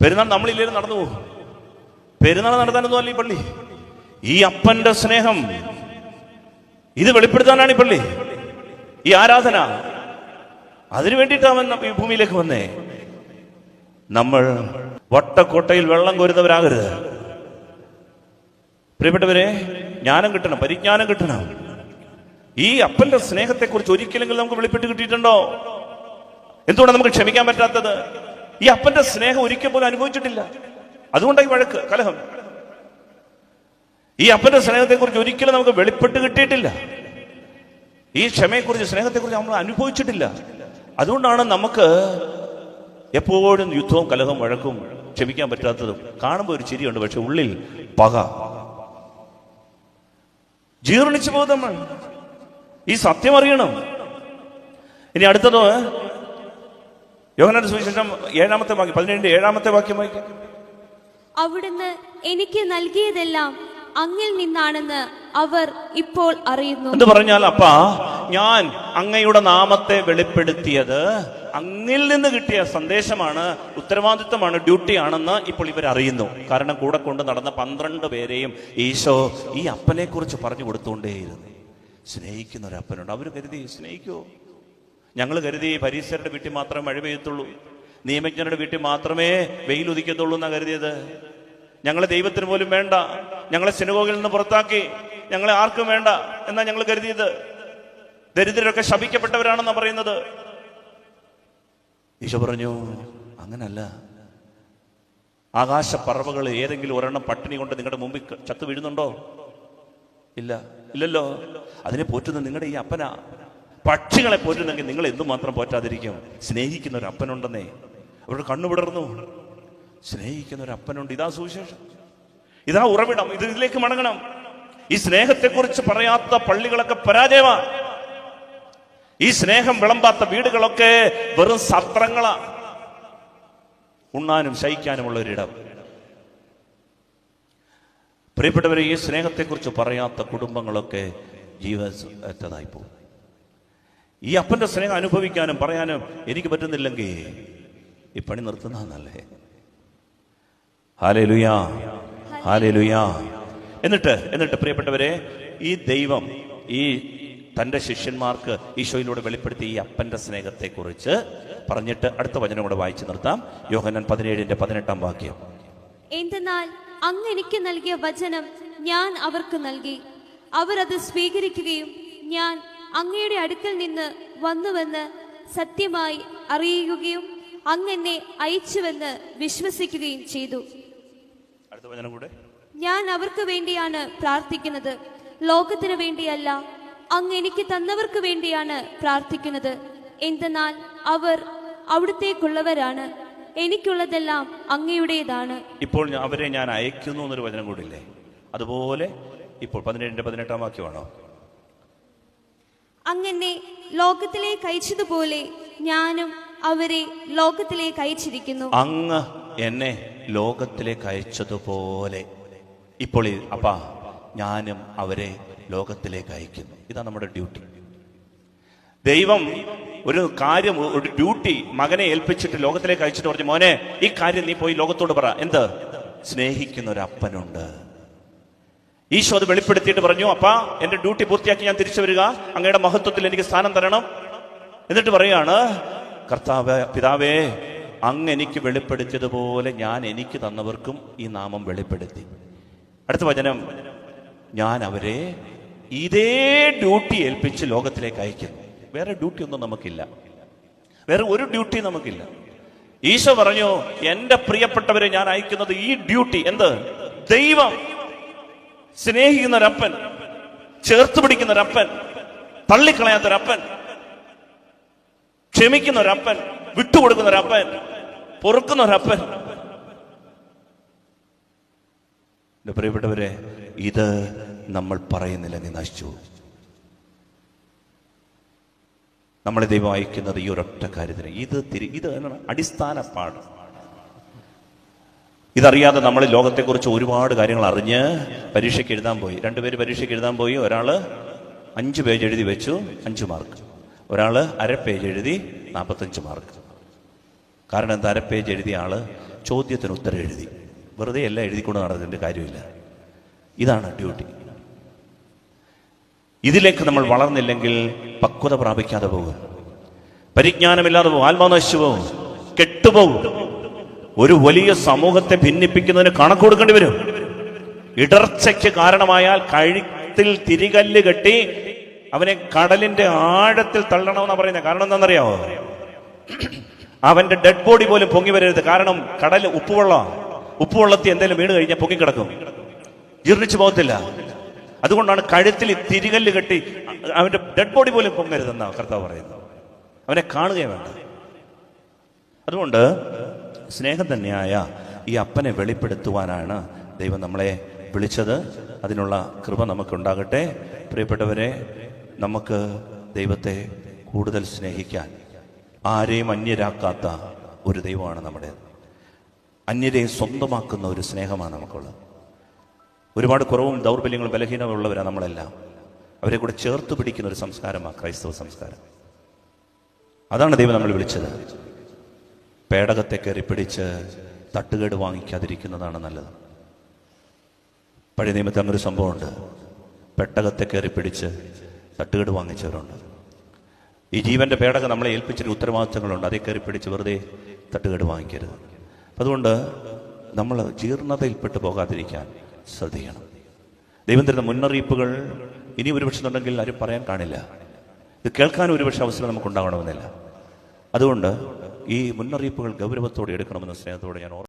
പെരുന്നാൾ നമ്മളില്ലേലും നടന്നു പോകും. പെരുന്നാൾ നടത്താനൊന്നും അല്ല ഈ പള്ളി. ഈ അപ്പന്റെ സ്നേഹം ഇത് വെളിപ്പെടുത്താനാണ് ഈ പള്ളി, ഈ ആരാധന. അതിനു വേണ്ടിയിട്ടാണ് ഈ ഭൂമിയിലേക്ക് വന്നേ. നമ്മൾ വട്ടക്കോട്ടയിൽ വെള്ളം കോരുന്നവരാകരുത്. പ്രിയപ്പെട്ടവരെ, ജ്ഞാനം കിട്ടണം, പരിജ്ഞാനം കിട്ടണം. ഈ അപ്പന്റെ സ്നേഹത്തെക്കുറിച്ച് ഒരിക്കലെങ്കിലും നമുക്ക് വെളിപ്പെട്ട് കിട്ടിയിട്ടുണ്ടോ? എന്തുകൊണ്ടാണ് നമുക്ക് ക്ഷമിക്കാൻ പറ്റാത്തത്? ഈ അപ്പന്റെ സ്നേഹം ഒരിക്കൽ പോലും അനുഭവിച്ചിട്ടില്ല. അതുകൊണ്ടായി വഴക്ക്, കലഹം. ഈ അപ്പന്റെ സ്നേഹത്തെക്കുറിച്ച് ഒരിക്കലും നമുക്ക് വെളിപ്പെട്ട് കിട്ടിയിട്ടില്ല. ഈ ക്ഷമയെക്കുറിച്ച്, സ്നേഹത്തെക്കുറിച്ച് നമ്മൾ അനുഭവിച്ചിട്ടില്ല. അതുകൊണ്ടാണ് നമുക്ക് എപ്പോഴും യുദ്ധവും കലഹവും വഴക്കും ക്ഷമിക്കാൻ പറ്റാത്തതും. കാണുമ്പോൾ ഒരു ചിരിയുണ്ട്, പക്ഷെ ഉള്ളിൽ പക ജീർണിച്ചു പോകും നമ്മൾ. ഈ സത്യം അറിയണം. ഇനി അടുത്തത് യോഹന്നാന്റെ സുവിശേഷം 7-ാമത്തെ വാക്യം, 17-7 വാക്യം വായിക്കാം. അവിടുന്ന് എനിക്ക് നൽകിയതെല്ലാം അങ്ങിൽ നിന്നാണെന്ന് അവർ ഇപ്പോൾ അറിയുന്നു. എന്ന് പറഞ്ഞാൽ, അപ്പാ, ഞാൻ അങ്ങയുടെ നാമത്തെ വെളിപ്പെടുത്തിയത് അങ്ങിൽ നിന്ന് കിട്ടിയ സന്ദേശമാണ്, ഉത്തരവാദിത്വമാണ്, ഡ്യൂട്ടിയാണെന്ന് ഇപ്പോൾ ഇവർ അറിയുന്നു. കാരണം കൂടെ കൊണ്ട് നടന്ന 12 പേരെയും ഈശോ ഈ അപ്പനെ കുറിച്ച് പറഞ്ഞു കൊടുത്തുകൊണ്ടേയിരുന്നു. സ്നേഹിക്കുന്ന ഒരു അപ്പനുണ്ട്. അവർ കരുതി സ്നേഹിക്കുമോ? ഞങ്ങൾ കരുതി ഫരീസരുടെ വീട്ടിൽ മാത്രമേ മഴ പെയ്യത്തുള്ളൂ, നിയമജ്ഞരുടെ വീട്ടിൽ മാത്രമേ വെയിൽ ഉദിക്കത്തുള്ളൂ എന്നാണ് കരുതിയത്. ഞങ്ങളെ ദൈവത്തിന് പോലും വേണ്ട, ഞങ്ങളെ സിനഗോഗിൽ നിന്ന് പുറത്താക്കി, ഞങ്ങളെ ആർക്കും വേണ്ട എന്നാ ഞങ്ങൾ കരുതിയത്. ദരിദ്രരൊക്കെ ശപിക്കപ്പെട്ടവരാണെന്നാണ് പറയുന്നത്. ഈശോ പറഞ്ഞു, അങ്ങനല്ല. ആകാശ പറവകൾ ഏതെങ്കിലും ഒരെണ്ണം പട്ടിണി കൊണ്ട് നിങ്ങളുടെ മുമ്പിൽ ചത്തു വീഴുന്നുണ്ടോ? ഇല്ല, ഇല്ലല്ലോ. അതിനെ പോറ്റുന്ന നിങ്ങളുടെ ഈ അപ്പനാ. പക്ഷികളെ പോറ്റുന്നെങ്കിൽ നിങ്ങൾ എന്തുമാത്രം പോറ്റാതിരിക്കും? സ്നേഹിക്കുന്ന ഒരു അപ്പനുണ്ടെന്നേ. അവരുടെ കണ്ണുവിടർന്നു. സ്നേഹിക്കുന്ന ഒരു അപ്പനുണ്ട്. ഇതാ സുവിശേഷം, ഇതാ ഉറവിടം. ഇതിലേക്ക് മടങ്ങണം. ഈ സ്നേഹത്തെക്കുറിച്ച് പറയാത്ത പള്ളികളൊക്കെ പരാജയമാണ്. ഈ സ്നേഹം വിളമ്പാത്ത വീടുകളൊക്കെ വെറും സത്രങ്ങളാ, ഉണ്ണാനും ശയിക്കാനുമുള്ള ഒരിടം. പ്രിയപ്പെട്ടവരെ, ഈ സ്നേഹത്തെക്കുറിച്ച് പറയാത്ത കുടുംബങ്ങളൊക്കെ ജീവനറ്റതായി പോകും. ഈ അപ്പന്റെ സ്നേഹം അനുഭവിക്കാനും പറയാനും എനിക്ക് പറ്റുന്നില്ലെങ്കിൽ ഈ പണി നിർത്തുന്നതല്ലേ. ഹല്ലേലൂയാ, ഹല്ലേലൂയാ. എന്നിട്ട് പ്രിയപ്പെട്ടവരെ, ഈ ദൈവം ഈ തൻ്റെ ശിഷ്യന്മാർക്ക് ഈശോയിലൂടെ വെളിപ്പെടുത്തി ഈ അപ്പന്റെ സ്നേഹത്തെക്കുറിച്ച് പറഞ്ഞിട്ട് അടുത്ത വചനം കൂടെ വായിച്ചു നിർത്താം. യോഹന്നാൻ 17-18 വാക്യം. എന്തെന്നാൽ അങ്ങ് എനിക്ക് നൽകിയ വചനം ഞാൻ അവർക്ക് നൽകി, അവർ അത് സ്വീകരിക്കുകയും ഞാൻ അങ്ങയുടെ അടുക്കൽ നിന്ന് വന്നുവെന്ന് സത്യമായി അറിയുകയും അങ്ങ് എന്നെ അയച്ചുവെന്ന് വിശ്വസിക്കുകയും ചെയ്തു. അടുത്ത വചനം കൂടെ. ഞാൻ അവർക്ക് വേണ്ടിയാണ് പ്രാർത്ഥിക്കുന്നത്, ലോകത്തിന് വേണ്ടിയല്ല, അങ്ങ് എനിക്ക് തന്നവർക്ക് വേണ്ടിയാണ് പ്രാർത്ഥിക്കുന്നത്. എന്തെന്നാൽ അവർ അവിടുത്തേക്കുള്ളവരാണ്, എനിക്കുള്ളതെല്ലാം അങ്ങയുടേതാണ്. ഇപ്പോൾ അവരെ ഞാൻ അയക്കുന്നു എന്നൊരു വചനം കൂടില്ലേ? അതുപോലെ ഇപ്പോൾ 17-18 വാക്യമാണോ? അങ്ങനെ ലോകത്തിലേക്ക് അയച്ചതുപോലെ ഞാനും അവരെ ലോകത്തിലേക്ക് അയച്ചിരിക്കുന്നു. അങ്ങ് എന്നെ ലോകത്തിലേക്ക് അയച്ചതുപോലെ ഇപ്പോൾ അപ്പാ ഞാനും അവരെ ലോകത്തിലേക്ക് അയക്കുന്നു. ഇതാ നമ്മുടെ ഡ്യൂട്ടി. ദൈവം ഒരു കാര്യം, ഒരു ഡ്യൂട്ടി മകനെ ഏൽപ്പിച്ചിട്ട് ലോകത്തിലേക്ക് അയച്ചിട്ട് പറഞ്ഞു, മോനെ ഈ കാര്യം നീ പോയി ലോകത്തോട് പറ. എന്ത്? സ്നേഹിക്കുന്ന ഒരു അപ്പനുണ്ട്. ഈശോ അത് വെളിപ്പെടുത്തിയിട്ട് പറഞ്ഞു, അപ്പാ എന്റെ ഡ്യൂട്ടി പൂർത്തിയാക്കി ഞാൻ തിരിച്ചു വരിക, അങ്ങയുടെ മഹത്വത്തിൽ എനിക്ക് സ്ഥാനം തരണം. എന്നിട്ട് പറയാണ്, കർത്താവ് പിതാവേ, അങ്ങ് എനിക്ക് വെളിപ്പെടുത്തിയതുപോലെ ഞാൻ എനിക്ക് തന്നവർക്കും ഈ നാമം വെളിപ്പെടുത്തി. അടുത്ത വചനം, ഞാൻ അവരെ ഇതേ ഡ്യൂട്ടി ഏൽപ്പിച്ച് ലോകത്തിലേക്ക് അയക്കുന്നു. വേറെ ഡ്യൂട്ടി ഒന്നും നമുക്കില്ല, വേറെ ഒരു ഡ്യൂട്ടി നമുക്കില്ല. ഈശോ പറഞ്ഞു, എന്റെ പ്രിയപ്പെട്ടവരെ ഞാൻ അയക്കുന്നത് ഈ ഡ്യൂട്ടി. എന്ത്? ദൈവം സ്നേഹിക്കുന്ന ഒരപ്പൻ, ചേർത്ത് പിടിക്കുന്ന ഒരപ്പൻ, തള്ളിക്കളയാത്തൊരപ്പൻ, ക്ഷമിക്കുന്ന ഒരപ്പൻ, വിട്ടുകൊടുക്കുന്ന ഒരപ്പൻ, പൊറുക്കുന്ന ഒരപ്പൻ. എന്റെ പ്രിയപ്പെട്ടവരെ, ഇത് നമ്മൾ പറയുന്നില്ലെങ്കിൽ നശിച്ചു. നമ്മളെ ദൈവം അയക്കുന്നത് ഈ ഒരൊറ്റ കാര്യത്തിന്. ഇത് അടിസ്ഥാന പാഠം. ഇതറിയാതെ നമ്മൾ ലോകത്തെക്കുറിച്ച് ഒരുപാട് കാര്യങ്ങൾ അറിഞ്ഞ് പരീക്ഷയ്ക്ക് എഴുതാൻ പോയി. 2 പേര് പരീക്ഷയ്ക്ക് എഴുതാൻ പോയി. ഒരാൾ 5 പേജ് എഴുതി വെച്ചു, 5 മാർക്ക്. ഒരാൾ അര പേജ് എഴുതി 45 മാർക്ക്. കാരണം എന്താ? അര പേജ് എഴുതിയ ആള് ചോദ്യത്തിന് ഉത്തരം എഴുതി. വെറുതെ എല്ലാം എഴുതിക്കൊണ്ട് നടന്നതിൻ്റെ കാര്യമില്ല. ഇതാണ് ഡ്യൂട്ടി. ഇതിലേക്ക് നമ്മൾ വളർന്നില്ലെങ്കിൽ പക്വത പ്രാപിക്കാതെ പോകും, പരിജ്ഞാനമില്ലാതെ പോകും, ആത്മാവ് നശിച്ചു പോകും, കെട്ടുപോകും. ഒരു വലിയ സമൂഹത്തെ ഭിന്നിപ്പിക്കുന്നതിന് കണക്ക് കൊടുക്കേണ്ടി വരും. ഇടർച്ചയ്ക്ക് കാരണമായാൽ കഴുത്തിൽ തിരികല്ല് കെട്ടി അവനെ കടലിന്റെ ആഴത്തിൽ തള്ളണമെന്നാണ് പറയുന്നത്. കാരണം എന്താണെന്നറിയാമോ? അവന്റെ ഡെഡ് ബോഡി പോലും പൊങ്ങി വരരുത്. കാരണം കടൽ ഉപ്പുവെള്ളത്തിൽ എന്തെങ്കിലും വീണ് കഴിഞ്ഞാൽ പൊങ്ങിക്കിടക്കും, ജീർണിച്ചു പോകത്തില്ല. അതുകൊണ്ടാണ് കഴുത്തിൽ തിരികല്ല് കെട്ടി അവന്റെ ഡെഡ് ബോഡി പോലും പൊങ്ങരുതെന്നാണ് കർത്താവ് പറയുന്നത്. അവനെ കാണുകയും വേണ്ട. അതുകൊണ്ട് സ്നേഹം തന്നെയായ ഈ അപ്പനെ വെളിപ്പെടുത്തുവാനാണ് ദൈവം നമ്മളെ വിളിച്ചത്. അതിനുള്ള കൃപ നമുക്കുണ്ടാകട്ടെ. പ്രിയപ്പെട്ടവരെ, നമുക്ക് ദൈവത്തെ കൂടുതൽ സ്നേഹിക്കാൻ, ആരെയും അന്യരാക്കാത്ത ഒരു ദൈവമാണ് നമ്മുടെ. അന്യരെ സ്വന്തമാക്കുന്ന ഒരു സ്നേഹമാണ് നമുക്കുള്ളത്. ഒരുപാട് കുറവും ദൗർബല്യങ്ങളും ബലഹീനമുള്ളവരാണ് നമ്മളെല്ലാം. അവരെ കൂടെ ചേർത്ത് പിടിക്കുന്ന ഒരു സംസ്കാരമാണ് ക്രൈസ്തവ സംസ്കാരം. അതാണ് ദൈവം നമ്മൾ വിളിച്ചത്. പേടകത്തെ കയറി പിടിച്ച് തട്ടുകേട് വാങ്ങിക്കാതിരിക്കുന്നതാണ് നല്ലത്. പഴയ നിയമത്തിൽ അങ്ങനൊരു സംഭവമുണ്ട്. പെട്ടകത്തെ കയറി പിടിച്ച് തട്ടുകേട് വാങ്ങിച്ചവരുണ്ട്. ഈ ജീവന്റെ പേടകം നമ്മളെ ഏൽപ്പിച്ചൊരു ഉത്തരവാദിത്തങ്ങളുണ്ട്. അതേ കയറി പിടിച്ച് വെറുതെ തട്ടുകേട് വാങ്ങിക്കരുത്. അതുകൊണ്ട് നമ്മൾ ജീർണതയിൽപ്പെട്ടു പോകാതിരിക്കാൻ ശ്രദ്ധിക്കണം. ദൈവം തരുന്ന മുന്നറിയിപ്പുകൾ ഇനി ഒരുപക്ഷെ ഉണ്ടെങ്കിൽ ആരും പറയാൻ കാണില്ല. ഇത് കേൾക്കാൻ ഒരുപക്ഷെ അവസരം നമുക്കുണ്ടാകണമെന്നില്ല. അതുകൊണ്ട് ഈ മുന്നറിയിപ്പുകൾ ഗൗരവത്തോടെ എടുക്കണമെന്ന സ്നേഹത്തോടെ ഞാൻ